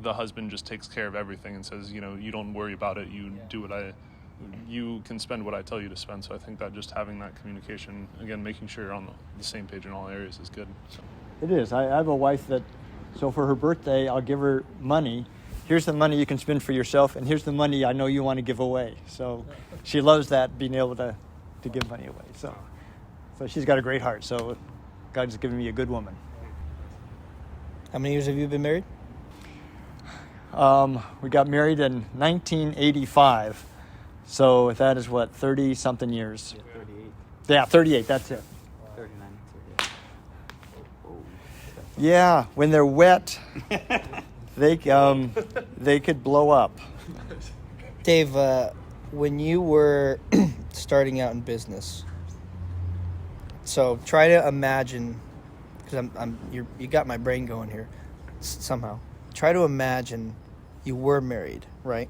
[SPEAKER 3] the husband just takes care of everything and says, you don't worry about it. You do you can spend what I tell you to spend. So I think that just having that communication, again, making sure you're on the same page in all areas is good. So.
[SPEAKER 4] It is. I have a wife so for her birthday, I'll give her money. Here's the money you can spend for yourself, and here's the money I know you want to give away. So she loves that, being able to give money away. So she's got a great heart. So God's given me a good woman.
[SPEAKER 2] How many years have you been married?
[SPEAKER 4] We got married in 1985. So that is 30-something years.
[SPEAKER 1] 38.
[SPEAKER 4] Yeah, 38, that's it.
[SPEAKER 1] 39.
[SPEAKER 4] Yeah, when they're wet, they could blow up.
[SPEAKER 2] Dave, when you were starting out in business, so try to imagine, because you got my brain going here somehow. Try to imagine you were married, right?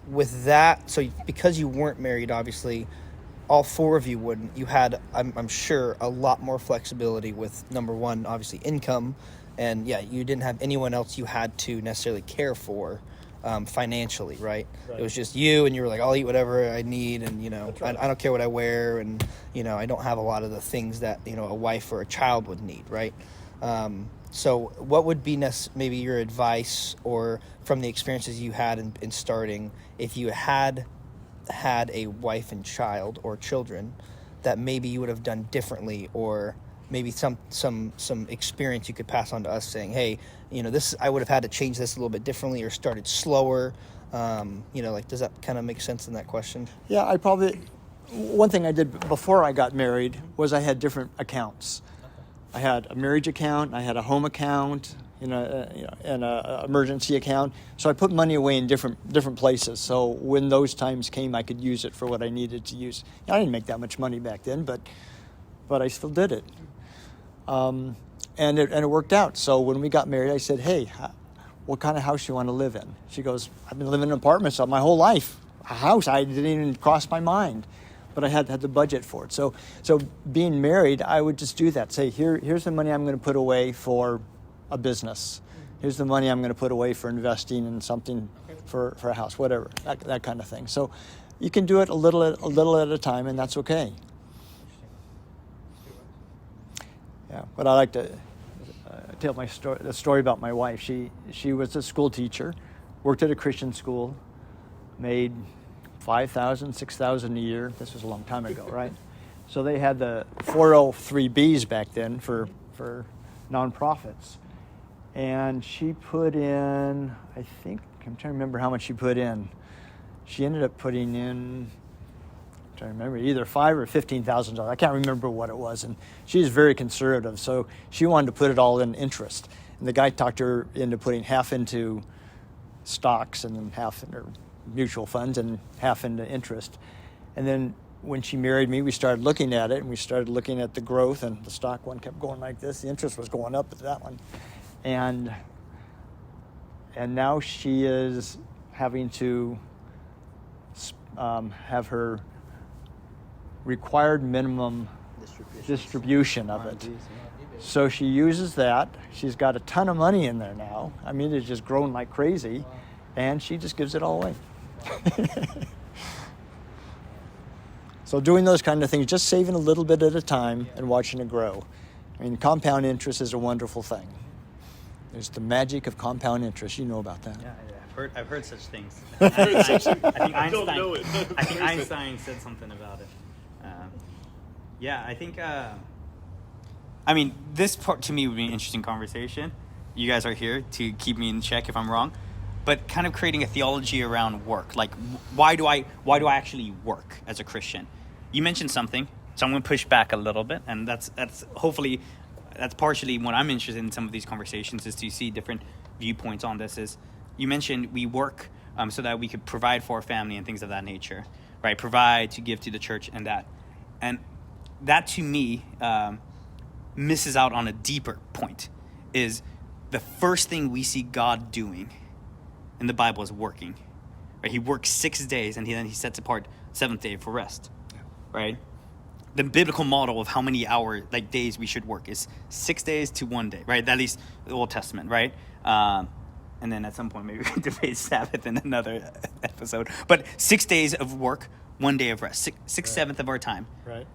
[SPEAKER 2] With that, so because you weren't married, obviously, all four of you wouldn't. You had, I'm sure, a lot more flexibility with, number one, obviously income, and yeah, you didn't have anyone else you had to necessarily care for financially, right? It was just you, and you were like, I'll eat whatever I need, and right. I don't care what I wear, and I don't have a lot of the things that a wife or a child would need, right? So what would be maybe your advice, or from the experiences you had in starting, if you had a wife and child or children, that maybe you would have done differently, or maybe some experience you could pass on to us, saying, hey, this, I would have had to change this a little bit differently or started slower. Does that kind of make sense in that question?
[SPEAKER 4] Yeah, one thing I did before I got married was I had different accounts. I had a marriage account, I had a home account, and a emergency account. So I put money away in different places. So when those times came, I could use it for what I needed to use. I didn't make that much money back then, but I still did it. And it worked out. So when we got married, I said, hey, what kind of house do you want to live in? She goes, I've been living in apartments all my whole life. A house, I didn't even cross my mind. But I had the budget for it. So being married, I would just do that. Say, here's the money I'm going to put away for a business. Here's the money I'm going to put away for investing in something for a house, whatever, that kind of thing. So you can do it a little at a time, and that's okay. Yeah, but I like to tell the story about my wife. She was a school teacher, worked at a Christian school, made $5,000, $6,000 a year. This was a long time ago, right? So they had the 403Bs back then for nonprofits. And she put in, I'm trying to remember how much she put in. She ended up putting in, I'm trying to remember, either $5,000 or $15,000. I can't remember what it was. And she's very conservative, so she wanted to put it all in interest. And the guy talked her into putting half into stocks and then half in her mutual funds and half into interest. And then when she married me, we started looking at it, and we started looking at the growth, and the stock one kept going like this. The interest was going up with that one. And now she is having to have her required minimum distribution of it. So she uses that. She's got a ton of money in there now. I mean, it's just grown like crazy. And she just gives it all away. So doing those kind of things, just saving a little bit at a time and watching it grow. I mean, compound interest is a wonderful thing. There's the magic of compound interest. You know about that.
[SPEAKER 1] Yeah, I've heard such things. I think Einstein said something about it. This part to me would be an interesting conversation. You guys are here to keep me in check if I'm wrong. But kind of creating a theology around work. Like, why do I actually work as a Christian? You mentioned something, so I'm going to push back a little bit, and that's partially what I'm interested in some of these conversations, is to see different viewpoints on this. Is you mentioned we work so that we could provide for our family and things of that nature, right? Provide to give to the church and that to me misses out on a deeper point. Is the first thing we see God doing in the Bible is working, right? He works 6 days, and then he sets apart seventh day for rest, right? The biblical model of how many days we should work is 6 days to 1 day, right? At least the Old Testament, right? And then at some point maybe we can debate Sabbath in another episode. But 6 days of work, 1 day of rest, six seventh of our time.
[SPEAKER 4] Right.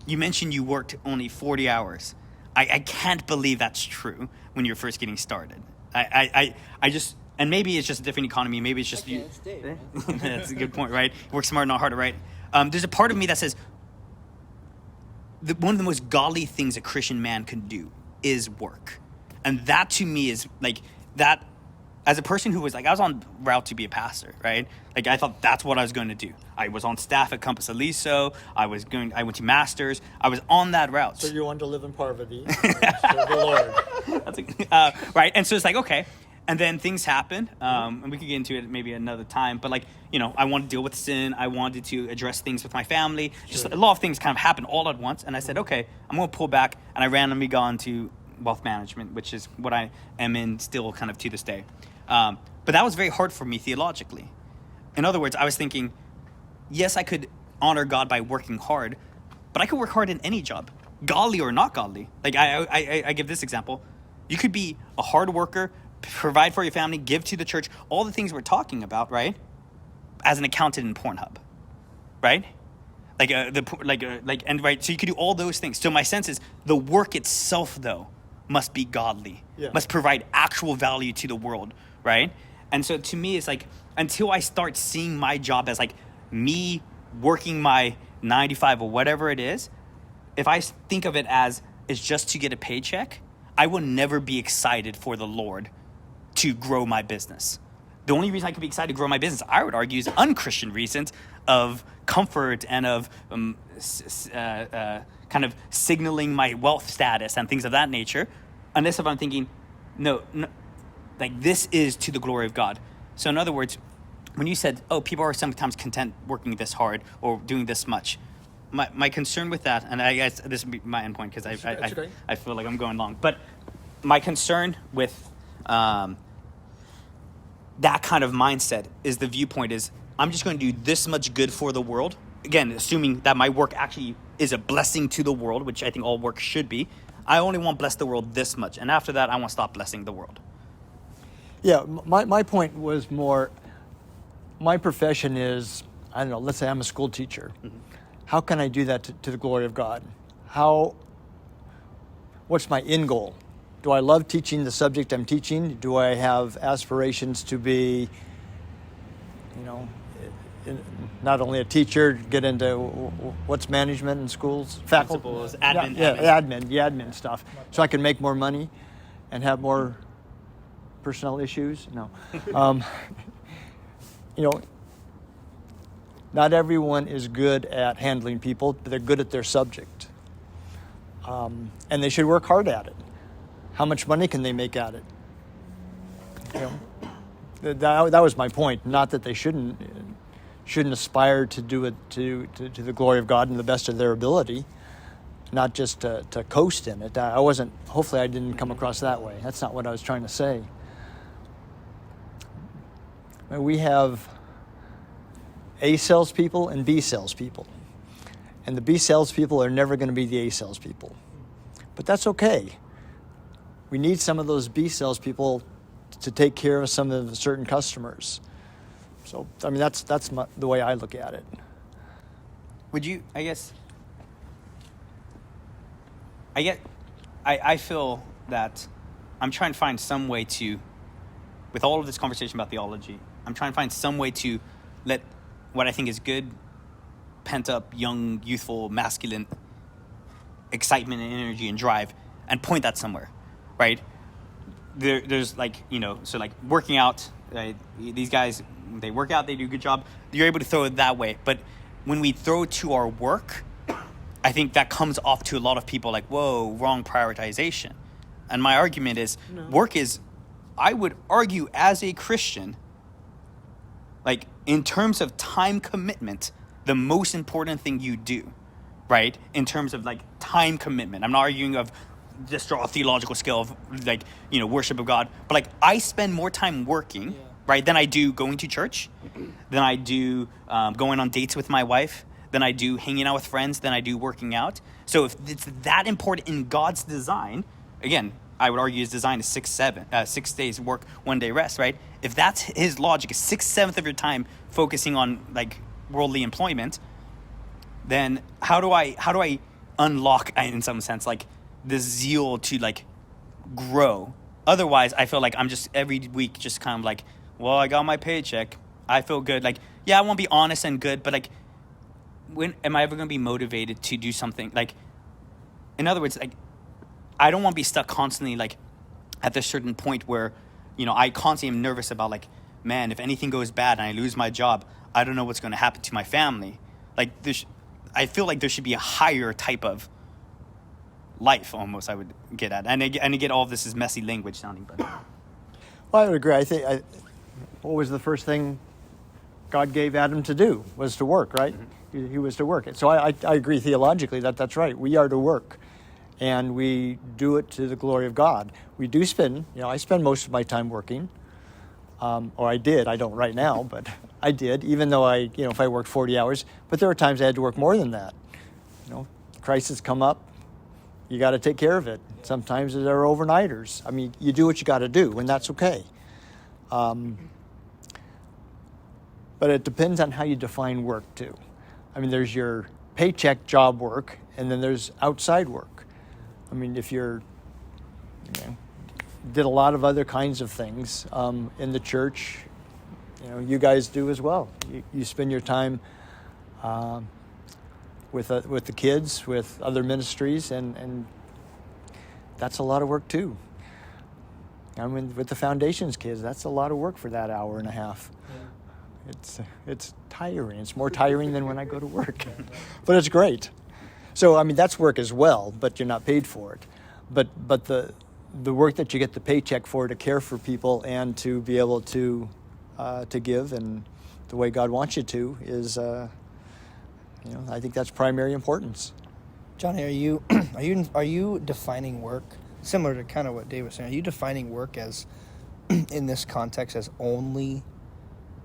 [SPEAKER 1] You mentioned you worked only 40 hours. I can't believe that's true when you're first getting started. I just. And maybe it's just a different economy. Maybe it's just you. That's a good point, right? Work smart, not harder, right? There's a part of me that says one of the most godly things a Christian man can do is work. And that to me is like that. As a person who was I was on route to be a pastor, right? Like I thought that's what I was going to do. I was on staff at Compass Aliso. I went to masters. I was on that route.
[SPEAKER 4] So you wanted to live in Parvati, serve the Lord.
[SPEAKER 1] Right? And so it's like, okay. And then things happen, and we could get into it maybe another time. But I wanted to deal with sin. I wanted to address things with my family. Just a lot of things kind of happened all at once. And I said, okay, I'm going to pull back. And I randomly got into wealth management, which is what I am in still kind of to this day. But that was very hard for me theologically. In other words, I was thinking, yes, I could honor God by working hard, but I could work hard in any job, godly or not godly. Like I give this example. You could be a hard worker, provide for your family, give to the church, all the things we're talking about, right? As an accountant in Pornhub, right? So you could do all those things. So my sense is the work itself, though, must be godly, must provide actual value to the world, right? And so to me, it's like until I start seeing my job as like me working my 9 to 5 or whatever it is, if I think of it as is just to get a paycheck, I will never be excited for the Lord to grow my business. The only reason I could be excited to grow my business, I would argue, is unchristian reasons of comfort and of kind of signaling my wealth status and things of that nature. Unless if I'm thinking, no, like this is to the glory of God. So in other words, when you said, oh, people are sometimes content working this hard or doing this much, my concern with that, and I guess this would be my end point because I feel like I'm going long, but my concern with that kind of mindset is the viewpoint is I'm just going to do this much good for the world. Again, assuming that my work actually is a blessing to the world, which I think all work should be. I only want to bless the world this much. And after that, I want to stop blessing the world.
[SPEAKER 4] Yeah, my point was more, my profession is, I don't know, let's say I'm a school teacher. Mm-hmm. How can I do that to the glory of God? What's my end goal? Do I love teaching the subject I'm teaching? Do I have aspirations to be, not only a teacher, get into what's management in schools?
[SPEAKER 1] Principals, admin.
[SPEAKER 4] Admin stuff. So I can make more money and have more personnel issues? No. Not everyone is good at handling people, but they're good at their subject. And they should work hard at it. How much money can they make at it? That was my point. Not that they shouldn't aspire to do it to the glory of God and the best of their ability, not just to coast in it. Hopefully I didn't come across that way. That's not what I was trying to say. We have A salespeople and B salespeople. And the B salespeople are never going to be the A salespeople. But that's okay. We need some of those B salespeople to take care of some of the certain customers. So, I mean, that's the way I look at it.
[SPEAKER 1] Would you, I feel that I'm trying to find some way to, with all of this conversation about theology, I'm trying to find some way to let what I think is good, pent up, young, youthful, masculine excitement and energy and drive and point that somewhere, right? There's so working out, these guys, they work out, they do a good job. You're able to throw it that way. But when we throw to our work, I think that comes off to a lot of people like, whoa, wrong prioritization. And my argument is work is, I would argue as a Christian, like in terms of time commitment, the most important thing you do, right? In terms of like time commitment. I'm not arguing of just draw a theological scale of worship of God, but like I spend more time working, right, than I do going to church, than I do going on dates with my wife, than I do hanging out with friends, than I do working out. So if it's that important in God's design, again, I would argue his design is 6 days work, 1 day rest, right? If that's his logic, is 6/7 of your time focusing on like worldly employment, then how do I unlock, in some sense, like the zeal to like grow? Otherwise, I feel like I'm just every week just kind of like, well, I got my paycheck, I feel good. Like, yeah, I won't be honest and good, but like, when am I ever going to be motivated to do something? Like, in other words, like, I don't want to be stuck constantly like at this certain point where, I constantly am nervous about like, man, if anything goes bad and I lose my job, I don't know what's going to happen to my family. Like, I feel like there should be a higher type of life almost I would get at. And again, all of this is messy language sounding, but.
[SPEAKER 4] Well, I would agree. What was the first thing God gave Adam to do? Was to work, right? Mm-hmm. He was to work. So I agree theologically that's right. We are to work. And we do it to the glory of God. We do spend, I spend most of my time working. Or I did. I don't right now, but I did, even though if I worked 40 hours. But there were times I had to work more than that. Crisis come up, you got to take care of it. Sometimes there are overnighters. I mean, you do what you got to do, and that's okay. But it depends on how you define work, too. I mean, there's your paycheck job work, and then there's outside work. I mean, if you're, did a lot of other kinds of things in the church, you guys do as well. You spend your time with the kids, with other ministries, and that's a lot of work too. I mean, with the foundations kids, that's a lot of work for that hour and a half. It's tiring. It's more tiring than when I go to work, but it's great. So I mean, that's work as well, but you're not paid for it. But the work that you get the paycheck for, to care for people and to be able to give and the way God wants you to, is I think that's primary importance.
[SPEAKER 2] Johnny, are you defining work similar to kind of what Dave was saying? Are you defining work as in this context as only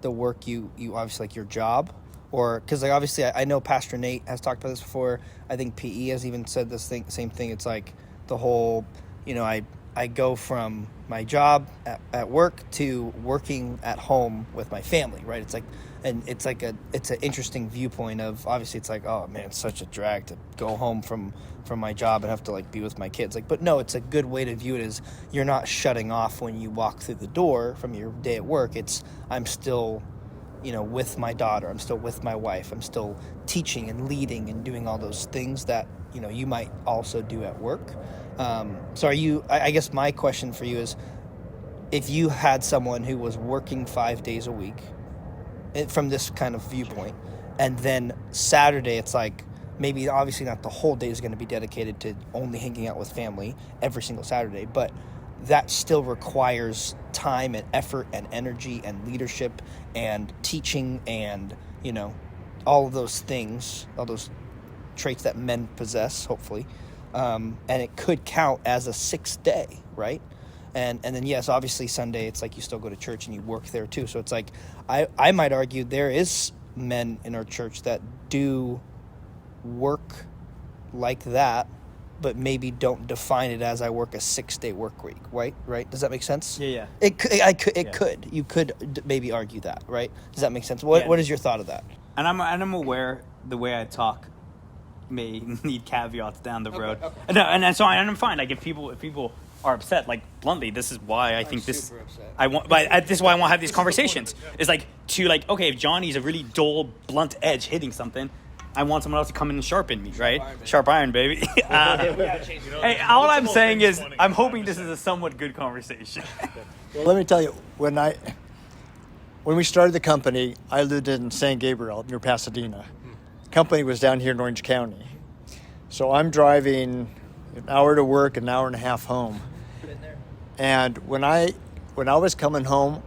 [SPEAKER 2] the work you obviously like your job? Or because like obviously I know Pastor Nate has talked about this before. I think PE has even said this same thing. It's like the whole, I go from my job at work to working at home with my family, right? It's like, and it's an interesting viewpoint of, obviously it's like, oh man, it's such a drag to go home from my job and have to like be with my kids. Like, but no, it's a good way to view it as you're not shutting off when you walk through the door from your day at work. It's, I'm still, with my daughter, I'm still with my wife, I'm still teaching and leading and doing all those things that, you might also do at work. So I guess my question for you is, if you had someone who was working 5 days a week from this kind of viewpoint, and then Saturday, it's like, maybe obviously not the whole day is going to be dedicated to only hanging out with family every single Saturday, but that still requires time and effort and energy and leadership and teaching and, all of those things, all those traits that men possess, hopefully. And it could count as a 6th day, right? And then, yes, obviously Sunday, it's like you still go to church and you work there too. So it's like, I might argue there is men in our church that do work like that, but maybe don't define it as I work a 6-day work week, right? Does that make sense?
[SPEAKER 1] Yeah.
[SPEAKER 2] It could. You could maybe argue that, right? Does that make sense? What is your thought of that?
[SPEAKER 1] And I'm aware the way I talk may need caveats down the road.
[SPEAKER 2] Okay.
[SPEAKER 1] No, and so I'm fine. Like if people are upset, like bluntly, this is why I think this.
[SPEAKER 2] Super upset.
[SPEAKER 1] This is why I want to have these conversations. It's like okay, if Johnny's a really dull, blunt edge hitting something, I want someone else to come in and sharpen me, right? Sharp iron, baby. Hey, all I'm saying is, I'm hoping this is a somewhat good conversation.
[SPEAKER 4] Well, let me tell you, when we started the company, I lived in San Gabriel near Pasadena. The company was down here in Orange County. So I'm driving an hour to work, an hour and a half home. And when I was coming home,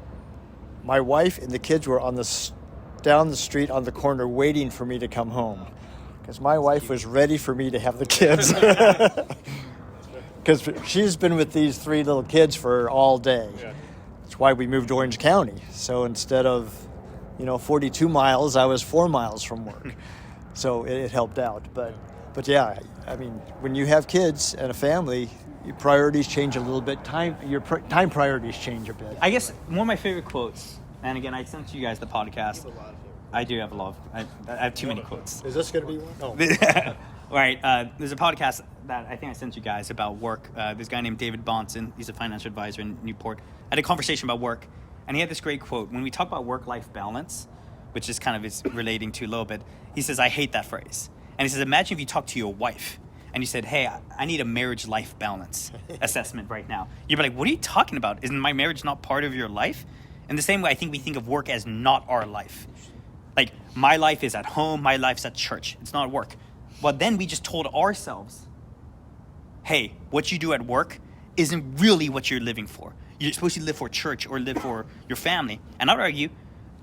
[SPEAKER 4] my wife and the kids were down the street on the corner waiting for me to come home, because my wife was ready for me to have the kids. Because she's been with these 3 little kids for all day.
[SPEAKER 3] Yeah.
[SPEAKER 4] That's why we moved to Orange County. So instead of 42 miles, I was 4 miles from work. So it helped out. But yeah, I mean, when you have kids and a family, your priorities change a little bit. Your time priorities change a bit.
[SPEAKER 1] I guess one of my favorite quotes, and again, I sent you guys the podcast. I do have a lot of, I have too many quotes.
[SPEAKER 4] Is this going to be one? No.
[SPEAKER 1] Right. There's a podcast that I think I sent you guys about work. This guy named David Bonson, he's a financial advisor in Newport. I had a conversation about work, and he had this great quote. When we talk about work-life balance, which is kind of is relating to a little bit, he says, I hate that phrase. And he says, imagine if you talk to your wife and you said, hey, I need a marriage-life balance assessment right now. You'd be like, what are you talking about? Isn't my marriage not part of your life? In the same way, I think we think of work as not our life. Like, my life is at home, my life's at church. It's not work. But then we just told ourselves, hey, what you do at work isn't really what you're living for. You're supposed to live for church or live for your family. And I would argue,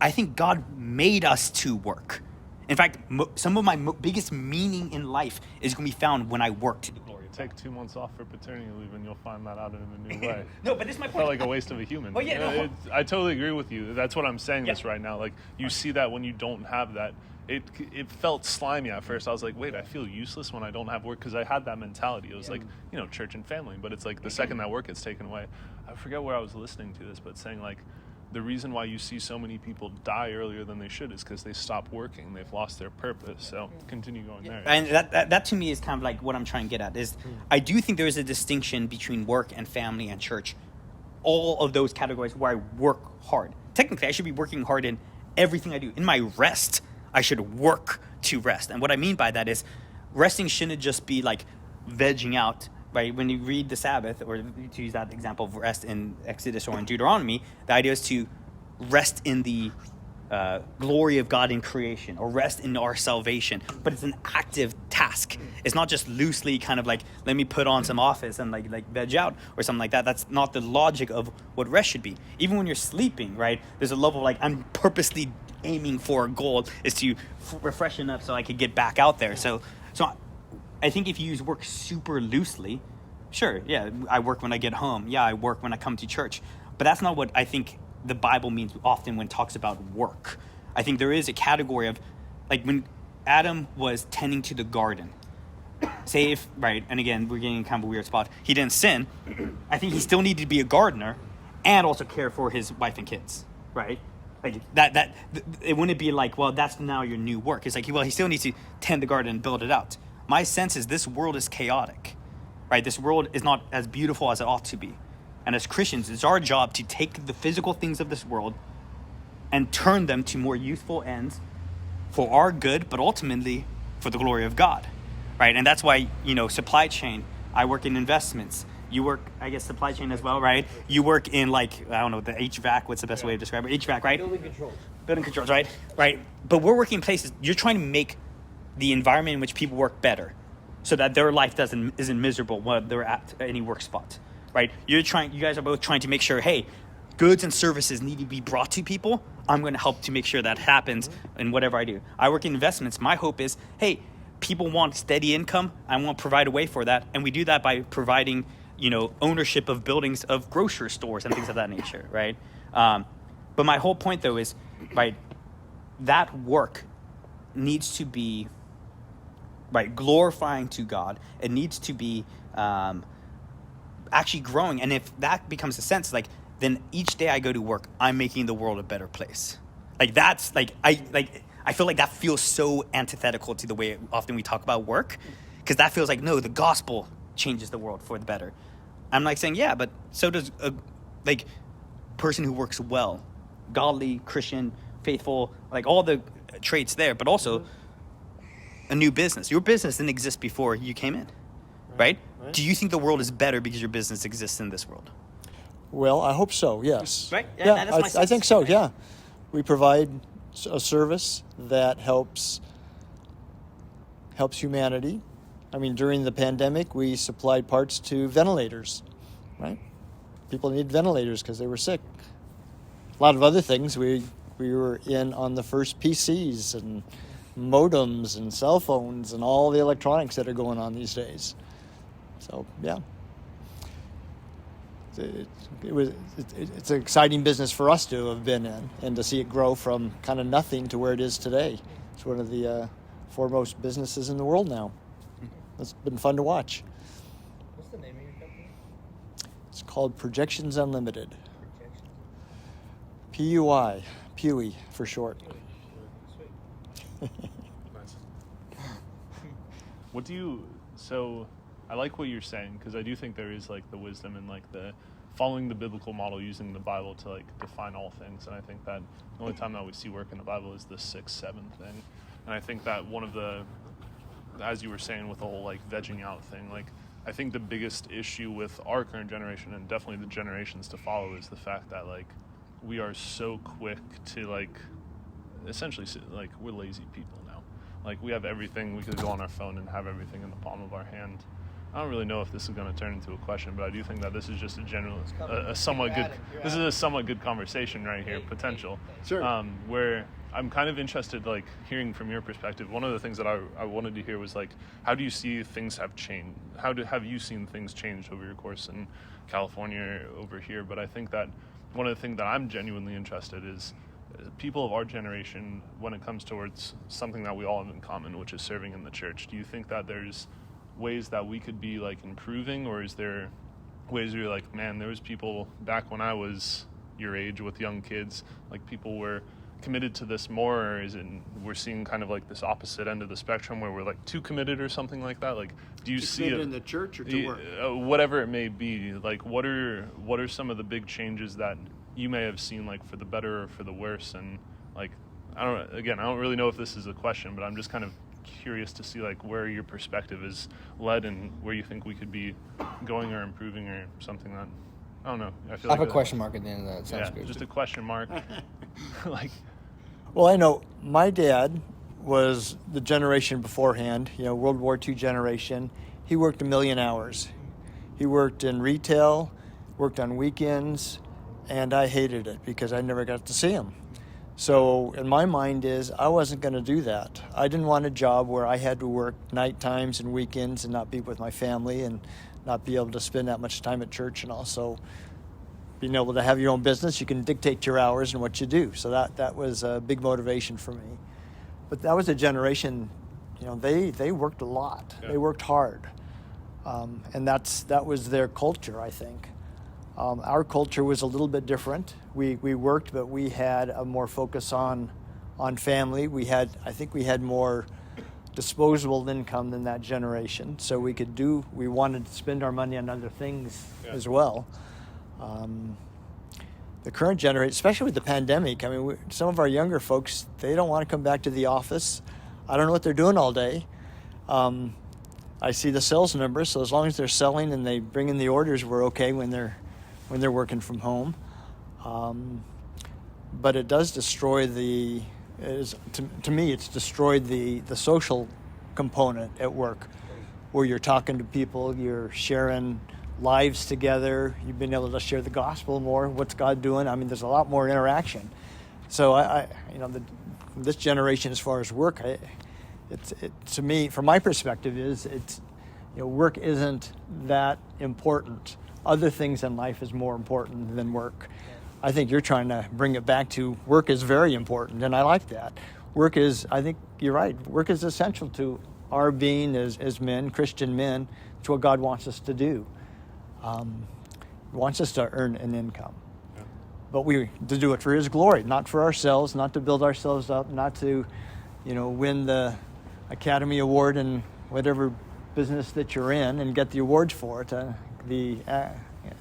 [SPEAKER 1] I think God made us to work. In fact, some of my biggest meaning in life is going to be found when I work to the glory of God.
[SPEAKER 3] Take 2 months off for paternity leave and you'll find that out in a new way.
[SPEAKER 1] No, but this is my
[SPEAKER 3] It
[SPEAKER 1] point.
[SPEAKER 3] felt like a waste of a human.
[SPEAKER 1] Well, yeah, no.
[SPEAKER 3] I totally agree with you. That's what I'm saying
[SPEAKER 1] Yeah.
[SPEAKER 3] this right now. Like, you see that when you don't have that. It felt slimy at first. I was like, wait, I feel useless when I don't have work, because I had that mentality. It was like, church and family. But it's like the second that work gets taken away, I forget where I was listening to this, but saying like, the reason why you see so many people die earlier than they should is because they stop working. They've lost their purpose. So continue going there.
[SPEAKER 1] And that to me is kind of like what I'm trying to get at is I do think there is a distinction between work and family and church. All of those categories where I work hard. Technically, I should be working hard in everything I do. In my rest, I should work to rest. And what I mean by that is resting shouldn't just be like vegging out right, when you read the Sabbath, or to use that example of rest in Exodus or in Deuteronomy, the idea is to rest in the glory of God in creation, or rest in our salvation. But it's an active task. It's not just loosely kind of like, let me put on some office and like veg out or something like that. That's not the logic of what rest should be. Even when you're sleeping, right, there's a level of like, I'm purposely aiming for a goal is to refresh enough so I could get back out there. So I think if you use work super loosely, sure, yeah, I work when I get home. Yeah, I work when I come to church. But that's not what I think the Bible means often when it talks about work. I think there is a category of, like when Adam was tending to the garden, say if, right, and again, we're getting kind of a weird spot, he didn't sin, I think he still needed to be a gardener and also care for his wife and kids, right? Like that it wouldn't be like, well, that's now your new work. It's like, well, he still needs to tend the garden and build it out. My sense is this world is chaotic, right? This world is not as beautiful as it ought to be. And as Christians, it's our job to take the physical things of this world and turn them to more useful ends for our good, but ultimately for the glory of God, right? And that's why, supply chain, I work in investments. You work, I guess, supply chain as well, right? You work in the HVAC, what's the best way to describe it? HVAC, right? Building controls, right? Right. But we're working in places, you're trying to make the environment in which people work better so that their life isn't miserable when they're at any work spot. Right? You guys are both trying to make sure, hey, goods and services need to be brought to people. I'm going to help to make sure that happens in whatever I do. I work in investments. My hope is, hey, people want steady income. I want to provide a way for that. And we do that by providing, ownership of buildings of grocery stores and things of that nature, right? But my whole point, though, is, right, that work needs to be, right, glorifying to God. It needs to be actually growing. And if that becomes a sense, like, then each day I go to work, I'm making the world a better place. Like, that's like, I feel like that feels so antithetical to the way often we talk about work, because that feels like, no, the gospel changes the world for the better. I'm like saying, yeah, but so does a person who works well, godly, Christian, faithful, like all the traits there, but also a new business. Your business didn't exist before you came in, right? Do you think the world is better because your business exists in this world?
[SPEAKER 4] Well, I hope so, yes.
[SPEAKER 1] Right?
[SPEAKER 4] Yeah,
[SPEAKER 1] that's my
[SPEAKER 4] I
[SPEAKER 1] sense.
[SPEAKER 4] think so, yeah. We provide a service that helps humanity. I mean, during the pandemic, we supplied parts to ventilators, right? People need ventilators because they were sick. A lot of other things. We were in on the first PCs and modems and cell phones and all the electronics that are going on these days. So, yeah. It's an exciting business for us to have been in and to see it grow from kind of nothing to where it is today. It's one of the foremost businesses in the world now. It's been fun to watch.
[SPEAKER 2] What's the name of your company?
[SPEAKER 4] It's called Projections Unlimited. PUI, PUI for short.
[SPEAKER 3] So I like what you're saying, because I do think there is like the wisdom in like the following the biblical model, using the Bible to like define all things. And I think that the only time that we see work in the Bible is the 6-7 thing. And I think that one of the, as you were saying with the whole like vegging out thing, like I think the biggest issue with our current generation, and definitely the generations to follow, is the fact that like we are so quick to like essentially like we're lazy people now. Like we have everything, we could go on our phone and have everything in the palm of our hand. I don't really know if this is going to turn into a question, but I do think that this is just a somewhat good conversation right here, potential.
[SPEAKER 4] Sure.
[SPEAKER 3] Where I'm kind of interested, like hearing from your perspective. One of the things that I wanted to hear was like, how do you see things have changed? Have you seen things change over your course in California over here? But I think that one of the things that I'm genuinely interested is people of our generation, when it comes towards something that we all have in common, which is serving in the church. Do you think that there's ways that we could be like improving, or is there ways where you're like, man, there was people back when I was your age with young kids, like people were committed to this more, or is it we're seeing kind of like this opposite end of the spectrum where we're like too committed or something like that? Like, do you see it
[SPEAKER 4] in the church or to work?
[SPEAKER 3] Whatever it may be, like what are some of the big changes that you may have seen, like for the better or for the worse? And like I don't really know if this is a question, but I'm just kind of curious to see like where your perspective is led and where you think we could be going or improving or something that, I don't know. I feel
[SPEAKER 2] I have
[SPEAKER 3] like
[SPEAKER 2] a question mark at the end of that. Sounds
[SPEAKER 3] Yeah,
[SPEAKER 2] good.
[SPEAKER 3] just a question mark. Like,
[SPEAKER 4] Well, I know my dad was the generation beforehand, World War II generation. He worked 1 million hours. He worked in retail, worked on weekends, and I hated it because I never got to see him. So in my mind is I wasn't going to do that. I didn't want a job where I had to work night times and weekends and not be with my family and not be able to spend that much time at church. And also being able to have your own business, you can dictate your hours and what you do. So that was a big motivation for me. But that was a generation, they worked a lot.
[SPEAKER 3] Yeah.
[SPEAKER 4] They worked hard. And that was their culture, I think. Our culture was a little bit different. We worked, but we had a more focus on family. I think we had more disposable income than that generation. So we wanted to spend our money on other things as well. The current generation, especially with the pandemic, I mean, some of our younger folks, they don't want to come back to the office. I don't know what they're doing all day. I see the sales numbers, so as long as they're selling and they bring in the orders, we're okay when they're working from home. But it does destroy to me, it's destroyed the social component at work, where you're talking to people, you're sharing lives together, you've been able to share the gospel more, what's God doing. I mean, there's a lot more interaction. So this generation, as far as work, to me, from my perspective, work isn't that important. Other things in life is more important than work. I think you're trying to bring it back to work is very important, and I like that. I think you're right, work is essential to our being as men, Christian men. It's what God wants us to do. He wants us to earn an income. Yeah. But to do it for His glory, not for ourselves, not to build ourselves up, not to, win the Academy Award in whatever business that you're in and get the awards for it, the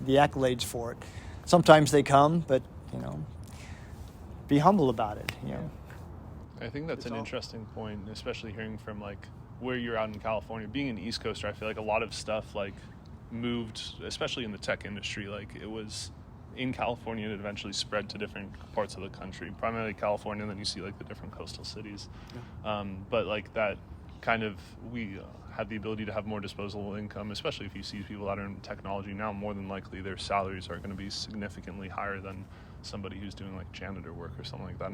[SPEAKER 4] accolades for it. Sometimes they come, but be humble about it.
[SPEAKER 3] I think that's an interesting point, especially hearing from like where you're out in California. Being an East Coaster, I feel like a lot of stuff like moved, especially in the tech industry. Like it was in California and it eventually spread to different parts of the country, primarily California, and then you see like the different coastal cities. Yeah. But like that kind of, we had the ability to have more disposable income, especially if you see people that are in technology now, more than likely their salaries are going to be significantly higher than somebody who's doing like janitor work or something like that,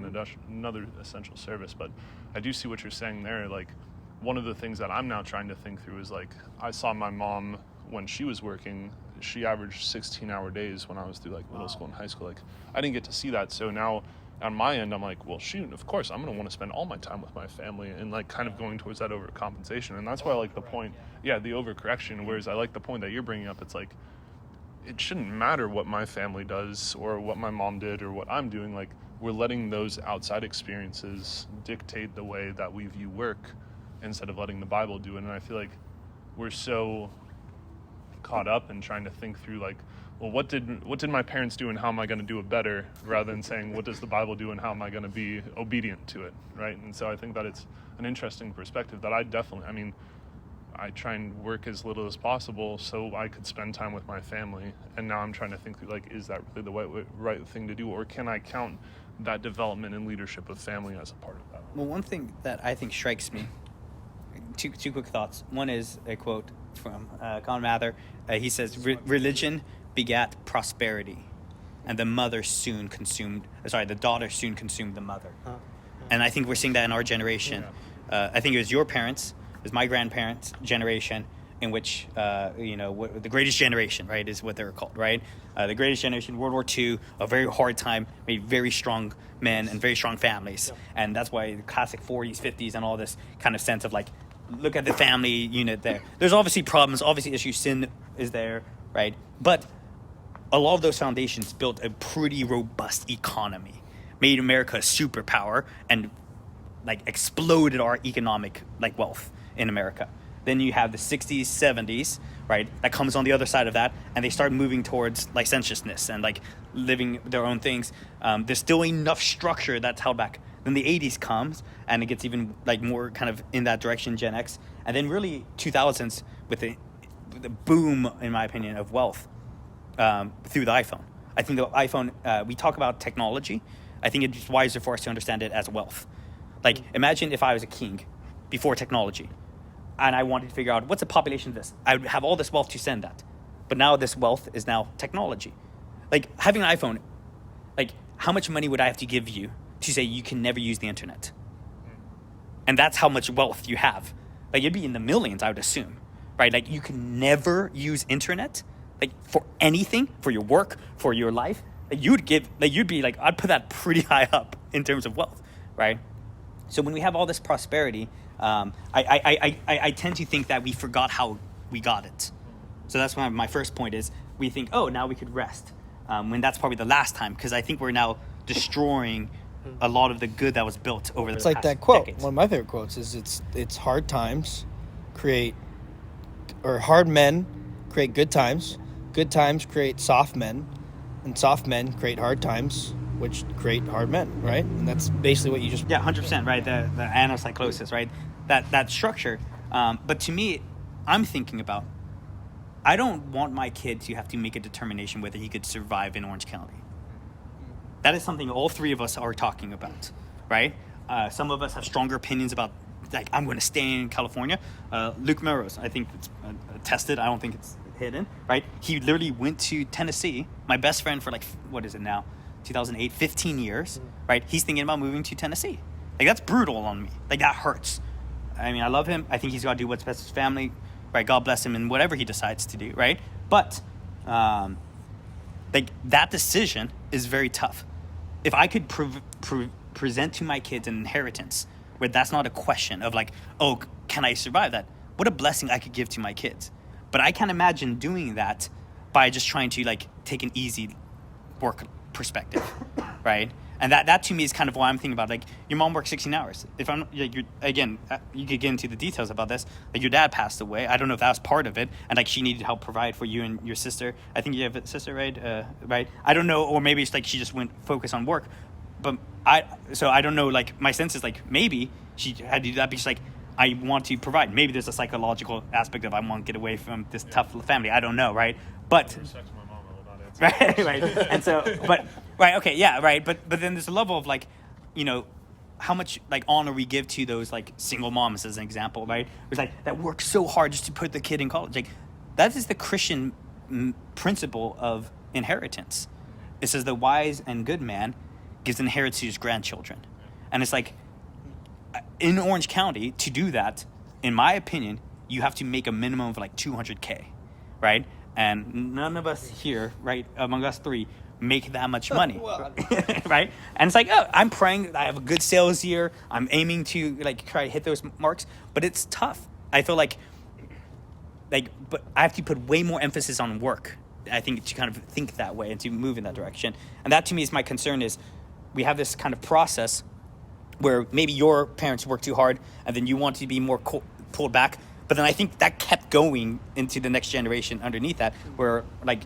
[SPEAKER 3] another essential service. But I do see what you're saying there. Like one of the things that I'm now trying to think through is like, I saw my mom when she was working, she averaged 16-hour days when I was through like middle school and high school. Like I didn't get to see that. So now on my end, I'm like, well, shoot, of course, I'm going to want to spend all my time with my family and like kind of going towards that overcompensation. And that's why I like the point, the overcorrection, whereas I like the point that you're bringing up. It's like, it shouldn't matter what my family does or what my mom did or what I'm doing. Like we're letting those outside experiences dictate the way that we view work instead of letting the Bible do it. And I feel like we're so caught up in trying to think through like, well, what did my parents do and how am I going to do it better, rather than saying what does the Bible do and how am I going to be obedient to it, right? And so I think that it's an interesting perspective that I try and work as little as possible so I could spend time with my family, and now I'm trying to think through like, is that really the right thing to do, or can I count that development and leadership of family as a part of that?
[SPEAKER 1] Well, one thing that I think strikes me, two quick thoughts. One is a quote from Con Mather. He says, "Religion begat prosperity, and the daughter soon consumed the mother." And I think we're seeing that in our generation. Yeah. I think it was your parents, it was my grandparents' generation, in which, the greatest generation, right, is what they're called, right? The greatest generation, World War II, a very hard time, made very strong men and very strong families. Yeah. And that's why the classic 40s, 50s, and all this kind of sense of like, look at the family unit there. There's obviously problems, obviously issues, sin is there, right? But a lot of those foundations built a pretty robust economy, made America a superpower, and like exploded our economic like wealth in America. Then you have the 60s, 70s, right? That comes on the other side of that, and they start moving towards licentiousness and like living their own things. There's still enough structure that's held back. Then the 80s comes, and it gets even like more kind of in that direction, Gen X. And then really 2000s with the boom, in my opinion, of wealth through the iPhone. I think the iPhone, we talk about technology. I think it's wiser for us to understand it as wealth. Like, imagine if I was a king before technology, and I wanted to figure out what's the population of this. I would have all this wealth to send that. But now this wealth is now technology. Like, having an iPhone, like, how much money would I have to give you to say you can never use the internet? And that's how much wealth you have. Like, it'd be in the millions, I would assume, right? Like, you can never use internet, like, for anything, for your work, for your life. Like, you'd be like, I'd put that pretty high up in terms of wealth, right? So when we have all this prosperity, I tend to think that we forgot how we got it. So that's why my first point is, we think, oh, now we could rest, when that's probably the last time, because I think we're now destroying a lot of the good that was built over the
[SPEAKER 2] It's
[SPEAKER 1] past
[SPEAKER 2] like that quote.
[SPEAKER 1] decades.
[SPEAKER 2] One of my favorite quotes is it's hard times hard men create good times create soft men, and soft men create hard times, which create hard men, right? And that's basically what you just...
[SPEAKER 1] Yeah, 100%, right? The anacyclosis, right? That structure. But to me, I'm thinking about, I don't want my kid to have to make a determination whether he could survive in Orange County. That is something all three of us are talking about, right? Some of us have stronger opinions about, like, I'm going to stay in California. Luke Melrose, I think it's tested. I don't think it's hidden, right? He literally went to Tennessee, my best friend for, like, what is it now? 2008, 15 years, right? He's thinking about moving to Tennessee. Like, that's brutal on me. Like, that hurts. I mean, I love him. I think he's got to do what's best for his family, right? God bless him in whatever he decides to do, right? But, like, that decision is very tough. If I could present to my kids an inheritance where that's not a question of, like, oh, can I survive that? What a blessing I could give to my kids. But I can't imagine doing that by just trying to, like, take an easy work perspective, right? And that to me is kind of why I'm thinking about, like, your mom works 16 hours. If I'm, again, you could get into the details about this. Like, your dad passed away. I don't know if that was part of it, and, like, she needed help provide for you and your sister. I think you have a sister, right? Right? I don't know, or maybe it's like she just went focus on work. But I don't know. Like, my sense is, like, maybe she had to do that because, like, I want to provide. Maybe there's a psychological aspect of I want to get away from this tough family. I don't know, right? But right. And so, but right, okay, yeah, right. But then there's a level of, like, you know, how much, like, honor we give to those, like, single moms as an example, right? It's like that work so hard just to put the kid in college. Like, that is the Christian principle of inheritance. It says the wise and good man gives inheritance to his grandchildren, and it's like, in Orange County, to do that, in my opinion, you have to make a minimum of, like, $200K, right? And none of us here, right, among us three, make that much money, right? And it's like, oh, I'm praying I have a good sales year. I'm aiming to, like, try to hit those marks, but it's tough. I feel like, but I have to put way more emphasis on work, I think, to kind of think that way and to move in that direction. And that, to me, is my concern, is we have this kind of process where maybe your parents work too hard and then you want to be more pulled back. But then I think that kept going into the next generation underneath that, where, like,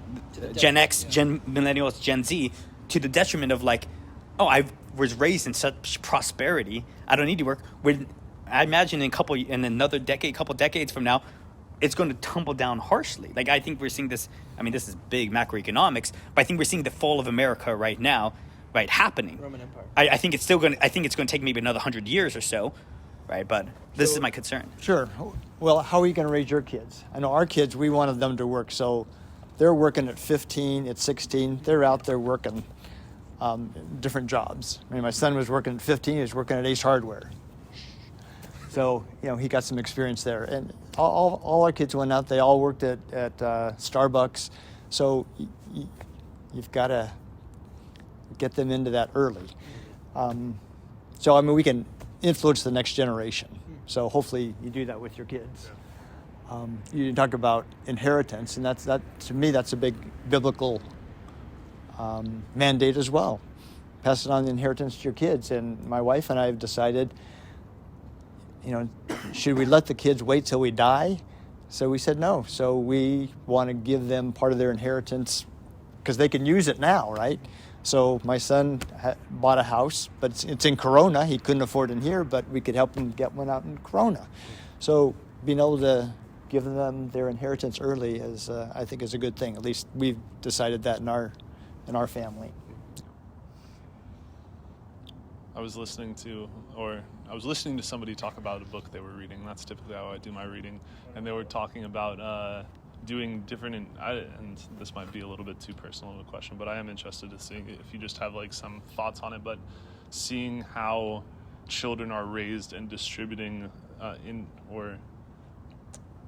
[SPEAKER 1] Gen X, Gen Millennials, Gen Z, to the detriment of, like, oh, I was raised in such prosperity, I don't need to work. When I imagine in another decade, couple decades from now, it's going to tumble down harshly. Like, I think we're seeing this. I mean, this is big macroeconomics, but I think we're seeing the fall of America right now, right, happening.
[SPEAKER 2] Roman Empire.
[SPEAKER 1] I think it's still going. I think it's going to take maybe another 100 years or so, right? But this is my concern.
[SPEAKER 4] Sure. Well, how are you going to raise your kids? I know our kids, we wanted them to work, so they're working at 15, at 16. They're out there working different jobs. I mean, my son was working at 15. He was working at Ace Hardware. So, you know, he got some experience there. And all our kids went out. They all worked at Starbucks. So you've got to get them into that early. So, I mean, we can influence the next generation. So hopefully you do that with your kids. You talk about inheritance, and that to me, that's a big biblical mandate as well. Passing on the inheritance to your kids. And my wife and I have decided, you know, should we let the kids wait till we die? So we said no. So we want to give them part of their inheritance because they can use it now, right? So my son bought a house, but it's in Corona. He couldn't afford it here, but we could help him get one out in Corona. So being able to give them their inheritance early is, I think, is a good thing. At least we've decided that in our family.
[SPEAKER 3] I was listening to somebody talk about a book they were reading. That's typically how I do my reading, and they were talking about doing different. And this might be a little bit too personal of a question, but I am interested to see if you just have like some thoughts on it. But seeing how children are raised and distributing or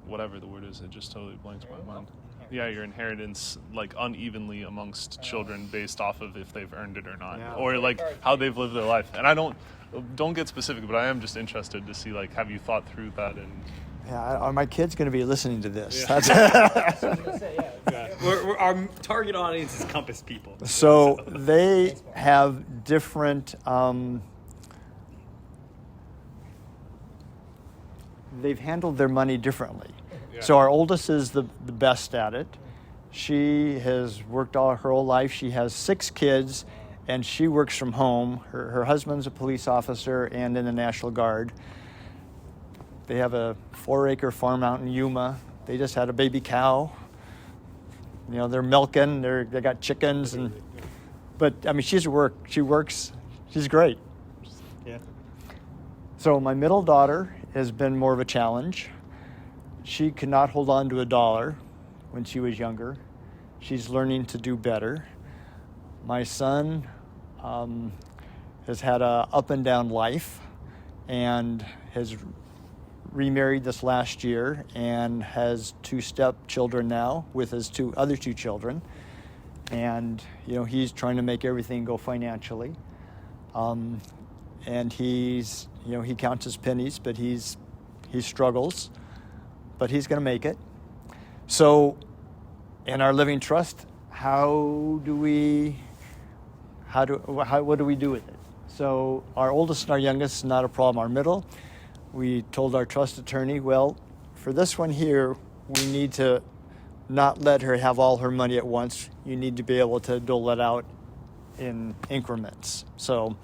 [SPEAKER 3] whatever the word is, it just totally blanks my mind. Yeah, your inheritance like unevenly amongst children based off of if they've earned it or not, or like how they've lived their life. And I don't get specific, but I am just interested to see like, have you thought through that? And
[SPEAKER 4] Yeah, are my kids going to be listening to this?
[SPEAKER 3] Yeah.
[SPEAKER 1] Our target audience is Compass people.
[SPEAKER 4] So they have different. They've handled their money differently.
[SPEAKER 3] Yeah.
[SPEAKER 4] So our oldest is the best at it. She has worked all her whole life. She has 6 kids, and she works from home. Her husband's a police officer and in the National Guard. They have a 4-acre farm out in Yuma. They just had a baby cow. You know, they're milking. They got chickens, but I mean, she's at work. She works. She's great.
[SPEAKER 1] Yeah.
[SPEAKER 4] So my middle daughter has been more of a challenge. She could not hold on to $1 when she was younger. She's learning to do better. My son has had a up and down life and has remarried this last year and has 2 stepchildren now with his other two children. And, you know, he's trying to make everything go financially. And he's, you know, he counts his pennies, but he struggles, but he's going to make it. So in our living trust, what do we do with it? So our oldest and our youngest, not a problem. Our middle, we told our trust attorney, well, for this one here, we need to not let her have all her money at once. You need to be able to dole it out in increments. So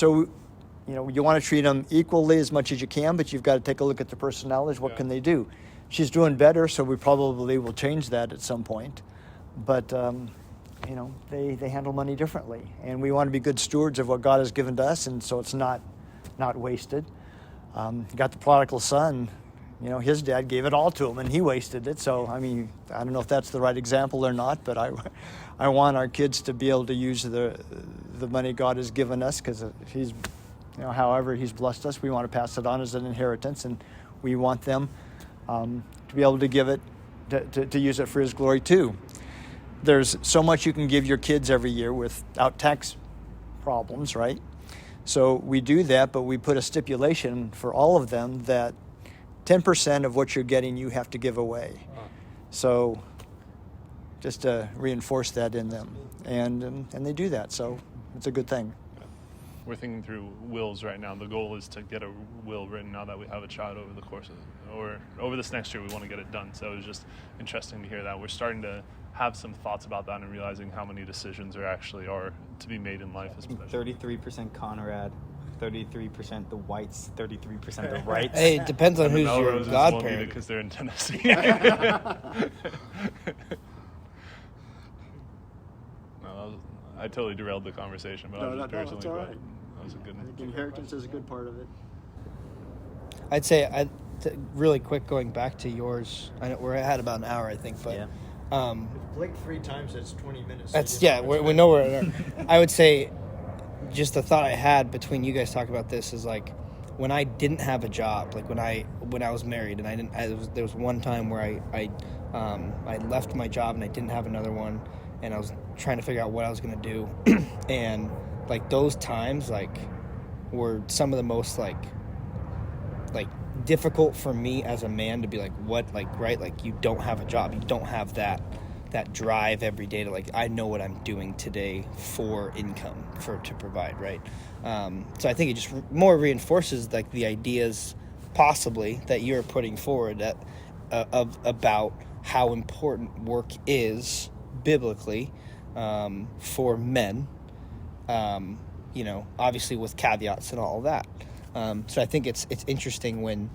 [SPEAKER 4] you know, you want to treat them equally as much as you can, but you've got to take a look at the personalities. What can they do? She's doing better, so we probably will change that at some point. But you know, they handle money differently, and we want to be good stewards of what God has given to us, and so it's not wasted. Got the prodigal son. You know, his dad gave it all to him, and he wasted it. So, I mean, I don't know if that's the right example or not, but I want our kids to be able to use the money God has given us, because he's, you know, however he's blessed us, we want to pass it on as an inheritance, and we want them to be able to give it, to use it for His glory too. There's so much you can give your kids every year without tax problems, right? So we do that, but we put a stipulation for all of them that 10% of what you're getting, you have to give away. So just to reinforce that in them. And they do that, so it's a good thing.
[SPEAKER 3] we're thinking through wills right now. The goal is to get a will written now that we have a child over the course of, or over this next year, we want to get it done. So it was just interesting to hear that. We're starting to have some thoughts about that and realizing how many decisions there actually are to be made in life.
[SPEAKER 1] 33% Conrad, 33% the whites, 33% the rights.
[SPEAKER 2] Hey, it depends on
[SPEAKER 3] And the
[SPEAKER 2] who's your
[SPEAKER 3] Melroses won't need it
[SPEAKER 2] godparent.
[SPEAKER 3] because they're in Tennessee. I totally derailed the conversation, but I was just personally glad. That was a good one.
[SPEAKER 4] Inheritance is a good part of it.
[SPEAKER 2] I'd say, really quick, going back to yours. I know we're at about an hour, I think, but
[SPEAKER 1] Yeah.
[SPEAKER 4] Blink 3 times, that's 20 minutes.
[SPEAKER 2] that's we know where. I would say, just the thought I had between you guys talking about this is like, when I didn't have a job, like when I was married, and there was one time where I left my job and I didn't have another one, and I was trying to figure out what I was going to do, and like those times were some of the most like difficult for me as a man to be like, what, like, right, like you don't have a job, you don't have that drive every day to like, I know what I'm doing today for income, to provide, right? So I think it just more reinforces like the ideas possibly that you're putting forward about how important work is biblically, for men, obviously with caveats and all of that. So I think it's interesting when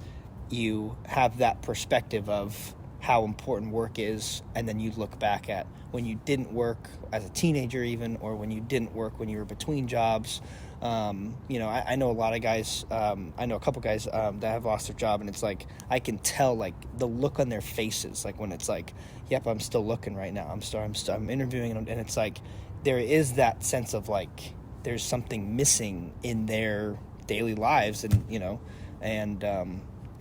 [SPEAKER 2] you have that perspective of how important work is, and then you look back at when you didn't work as a teenager even, or when you didn't work when you were between jobs. I know a lot of guys, I know a couple guys that have lost their job, and it's like, I can tell like the look on their faces, like when it's like, yep, I'm still looking right now. I'm interviewing, and it's like, there is that sense of like, there's something missing in their daily lives, and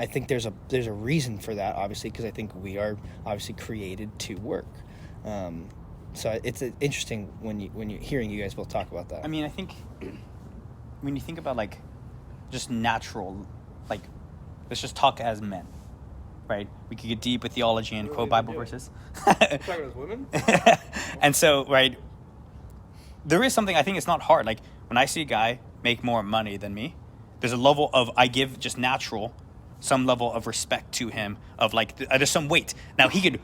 [SPEAKER 2] I think there's a reason for that, obviously, because I think we are obviously created to work. So it's interesting when you're hearing you guys both talk about that.
[SPEAKER 1] I mean, I think when you think about like just natural, like let's just talk as men, right? We could get deep with theology and quote Bible verses.
[SPEAKER 2] Talking as women?
[SPEAKER 1] And so, right, there is something, I think it's not hard. Like when I see a guy make more money than me, there's a level of, I give just natural, some level of respect to him, of like, there's some weight. Now he could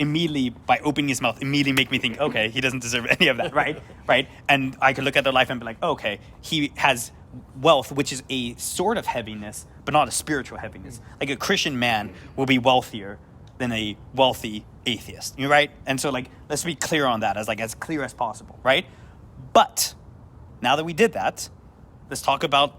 [SPEAKER 1] immediately, by opening his mouth, immediately make me think, okay, he doesn't deserve any of that, right? Right? And I could look at their life and be like, okay, he has wealth, which is a sort of heaviness, but not a spiritual heaviness. Like a Christian man will be wealthier than a wealthy atheist, you're right? And so like, let's be clear on that, as clear as possible, right? But now that we did that, let's talk about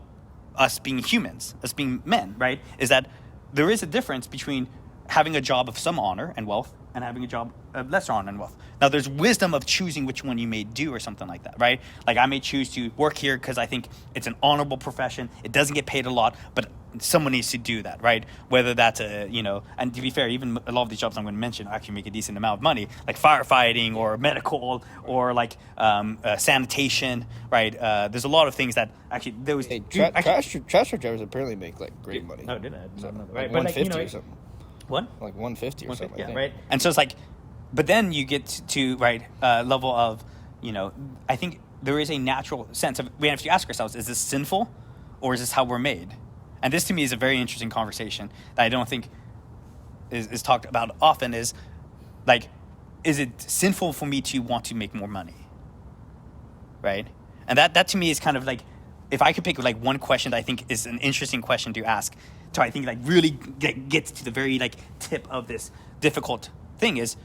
[SPEAKER 1] us being humans, us being men, right? Is that there is a difference between having a job of some honor and wealth and having a job of lesser honor and wealth. Now, there's wisdom of choosing which one you may do or something like that, right? Like I may choose to work here because I think it's an honorable profession. It doesn't get paid a lot, but someone needs to do that, right? Whether that's and to be fair, even a lot of these jobs I'm going to mention actually make a decent amount of money, like firefighting or medical or like sanitation, right? There's a lot of things that actually those
[SPEAKER 2] trash truck drivers apparently make like great money.
[SPEAKER 1] Oh, did I?
[SPEAKER 2] So,
[SPEAKER 1] Right,
[SPEAKER 2] like
[SPEAKER 1] but like,
[SPEAKER 2] 150 or something.
[SPEAKER 1] What?
[SPEAKER 2] Like 150 or something. I
[SPEAKER 1] Yeah,
[SPEAKER 2] think.
[SPEAKER 1] right. And so it's like, but then you get to level of, I think there is a natural sense of, we have to ask ourselves, is this sinful or is this how we're made? And this to me is a very interesting conversation that I don't think is talked about often, is like, is it sinful for me to want to make more money? Right? And that to me is kind of like, if I could pick like one question that I think is an interesting question to ask, so I think like really gets to the very like tip of this difficult thing, is,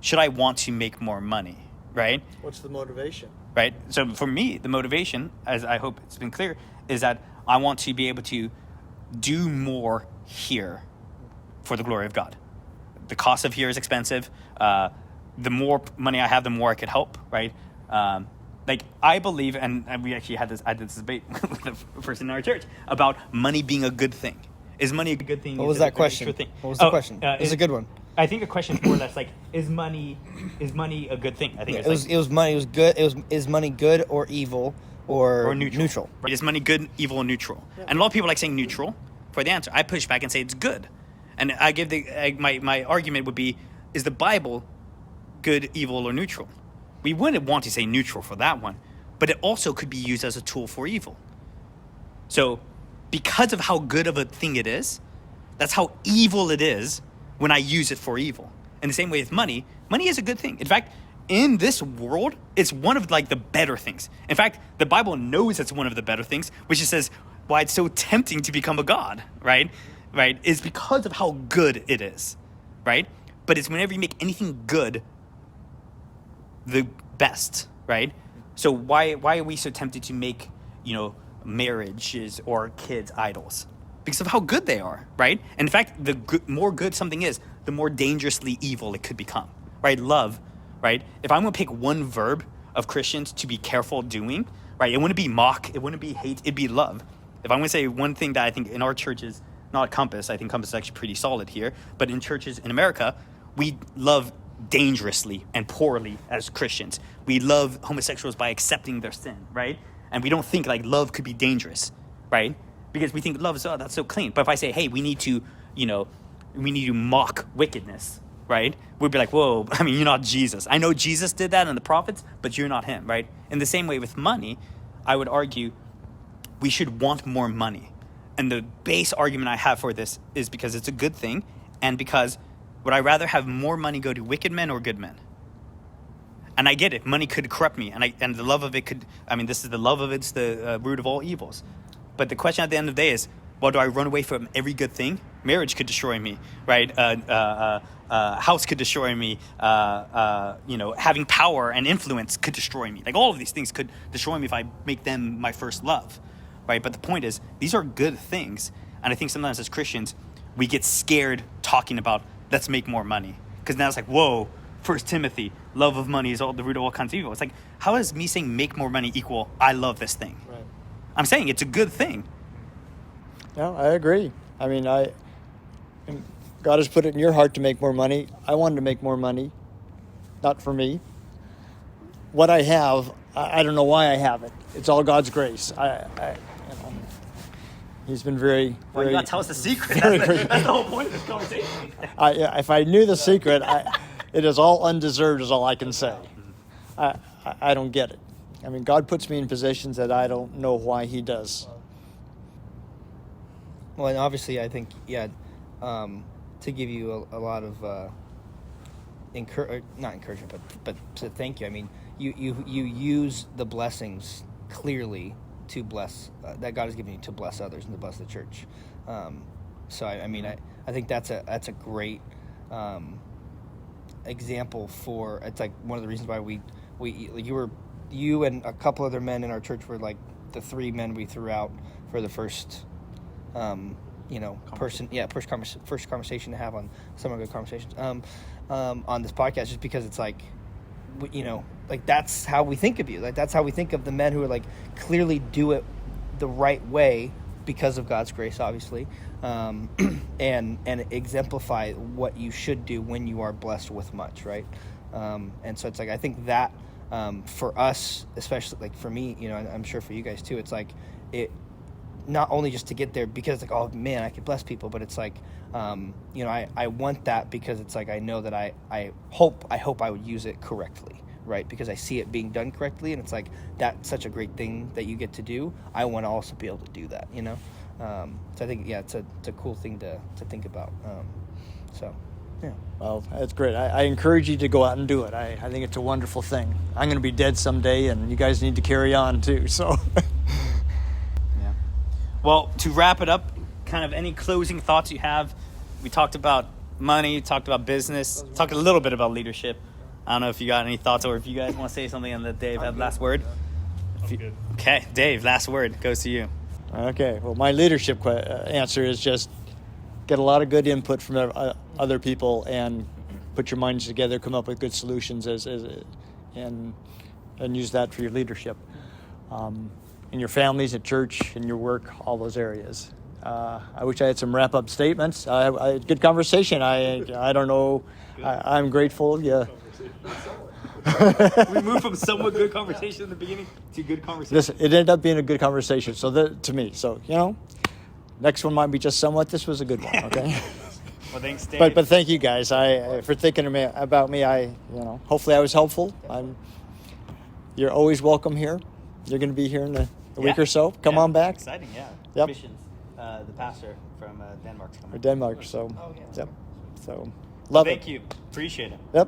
[SPEAKER 1] should I want to make more money, right?
[SPEAKER 4] What's the motivation?
[SPEAKER 1] Right? So for me, the motivation, as I hope it's been clear, is that I want to be able to do more here for the glory of God. The cost of here is expensive. The more money I have, the more I could help, right? Like I believe, and we actually had this debate with a person in our church about money being a good thing. Is money a good thing?
[SPEAKER 2] What was
[SPEAKER 1] Is it
[SPEAKER 2] that
[SPEAKER 1] a
[SPEAKER 2] question?
[SPEAKER 1] true thing?
[SPEAKER 2] What was the question? It's a good one.
[SPEAKER 1] I think the question is more or less like, is money a good thing? I think
[SPEAKER 2] It was money. It was good. Is money good or evil or neutral?
[SPEAKER 1] Right? Is money good, evil, or neutral? Yeah. And a lot of people like saying neutral for the answer. I push back and say it's good. And I give my argument would be, is the Bible good, evil, or neutral? We wouldn't want to say neutral for that one, but it also could be used as a tool for evil. So because of how good of a thing it is, that's how evil it is when I use it for evil. In the same way with money is a good thing. In fact, in this world, it's one of like the better things. In fact, the Bible knows it's one of the better things, which it says why it's so tempting to become a god, right? Right? Is because of how good it is, right? But it's whenever you make anything good the best, right? So why are we so tempted to make, marriages or kids idols? Because of how good they are, right? And in fact, the more good something is, the more dangerously evil it could become, right? Love, right? If I'm going to pick one verb of Christians to be careful doing, right? It wouldn't be mock, it wouldn't be hate, it'd be love. If I'm going to say one thing that I think in our churches, not Compass, I think Compass is actually pretty solid here, but in churches in America, we love dangerously and poorly as Christians. We love homosexuals by accepting their sin, right? And we don't think like love could be dangerous, right? Because we think love is, that's so clean. But if I say, hey, we need to mock wickedness, right? We'd be like, whoa, I mean, you're not Jesus. I know Jesus did that and the prophets, but you're not him, right? In the same way with money, I would argue we should want more money. And the base argument I have for this is because it's a good thing, and because would I rather have more money go to wicked men or good men? And I get it. Money could corrupt me, and the love of it could. I mean, this is the love of it's the root of all evils. But the question at the end of the day is, well, do I run away from every good thing? Marriage could destroy me, right? House could destroy me. Having power and influence could destroy me. Like all of these things could destroy me if I make them my first love, right? But the point is, these are good things, and I think sometimes as Christians, we get scared talking about let's make more money, because now it's like, whoa. 1 Timothy, love of money is all the root of all kinds of evil. It's like, how does me saying make more money equal I love this thing?
[SPEAKER 4] Right.
[SPEAKER 1] I'm saying it's a good thing.
[SPEAKER 4] No, I agree. I mean, God has put it in your heart to make more money. I wanted to make more money, not for me. What I have, I don't know why I have it. It's all God's grace. He's been very,
[SPEAKER 1] Well, you
[SPEAKER 4] very.
[SPEAKER 1] gotta tell us the secret.
[SPEAKER 4] very
[SPEAKER 1] That's the whole point of this conversation.
[SPEAKER 4] If I knew the secret, it is all undeserved, is all I can say. I don't get it. I mean, God puts me in positions that I don't know why He does.
[SPEAKER 2] Well, and obviously, I think, to give you a lot of not encouragement, but to thank you. I mean, you use the blessings clearly to bless that God has given you to bless others and to bless the church. So I think that's a great example for. It's like one of the reasons why we you and a couple other men in our church were like the three men we threw out for the first. First conversation to have on some of good conversations on this podcast, just because it's like, like that's how we think of you. Like that's how we think of the men who are like clearly do it the right way because of God's grace, obviously, and exemplify what you should do when you are blessed with much, right? And so it's like I think that for us, especially like for me, I'm sure for you guys too, it's like it. Not only just to get there because like, oh man, I could bless people, but it's like, I want that because it's like, I know that I hope I would use it correctly, right? Because I see it being done correctly, and it's like, that's such a great thing that you get to do. I want to also be able to do that, So I think, it's a cool thing to think about. Yeah.
[SPEAKER 4] Well, that's great. I encourage you to go out and do it. I think it's a wonderful thing. I'm going to be dead someday, and you guys need to carry on too, so...
[SPEAKER 1] Well, to wrap it up, kind of any closing thoughts you have? We talked about money, talked about business, talked a little bit about leadership. I don't know if you got any thoughts, or if you guys want to say something and let Dave have last word.
[SPEAKER 3] Good.
[SPEAKER 1] Okay, Dave, last word goes to you.
[SPEAKER 4] Okay. Well, my leadership answer is just get a lot of good input from other people and put your minds together, come up with good solutions and use that for your leadership. In your families, at church, in your work, all those areas. I wish I had some wrap-up statements. I had good conversation. I don't know. I'm grateful. Yeah.
[SPEAKER 1] We moved from somewhat good conversation in the beginning to good conversation.
[SPEAKER 4] Listen, it ended up being a good conversation. To me. So next one might be just somewhat. This was a good one. Okay.
[SPEAKER 1] Well, thanks, Dave.
[SPEAKER 4] But thank you guys. For thinking about me. Hopefully I was helpful. You're always welcome here. You're going to be here in a week or so. Come on back.
[SPEAKER 1] Exciting, yeah.
[SPEAKER 4] Yep.
[SPEAKER 1] Missions. The pastor from Denmark's coming.
[SPEAKER 4] Denmark. So.
[SPEAKER 1] Oh, yeah.
[SPEAKER 4] Yep. So. Love it.
[SPEAKER 1] Thank you. Appreciate it.
[SPEAKER 4] Yep.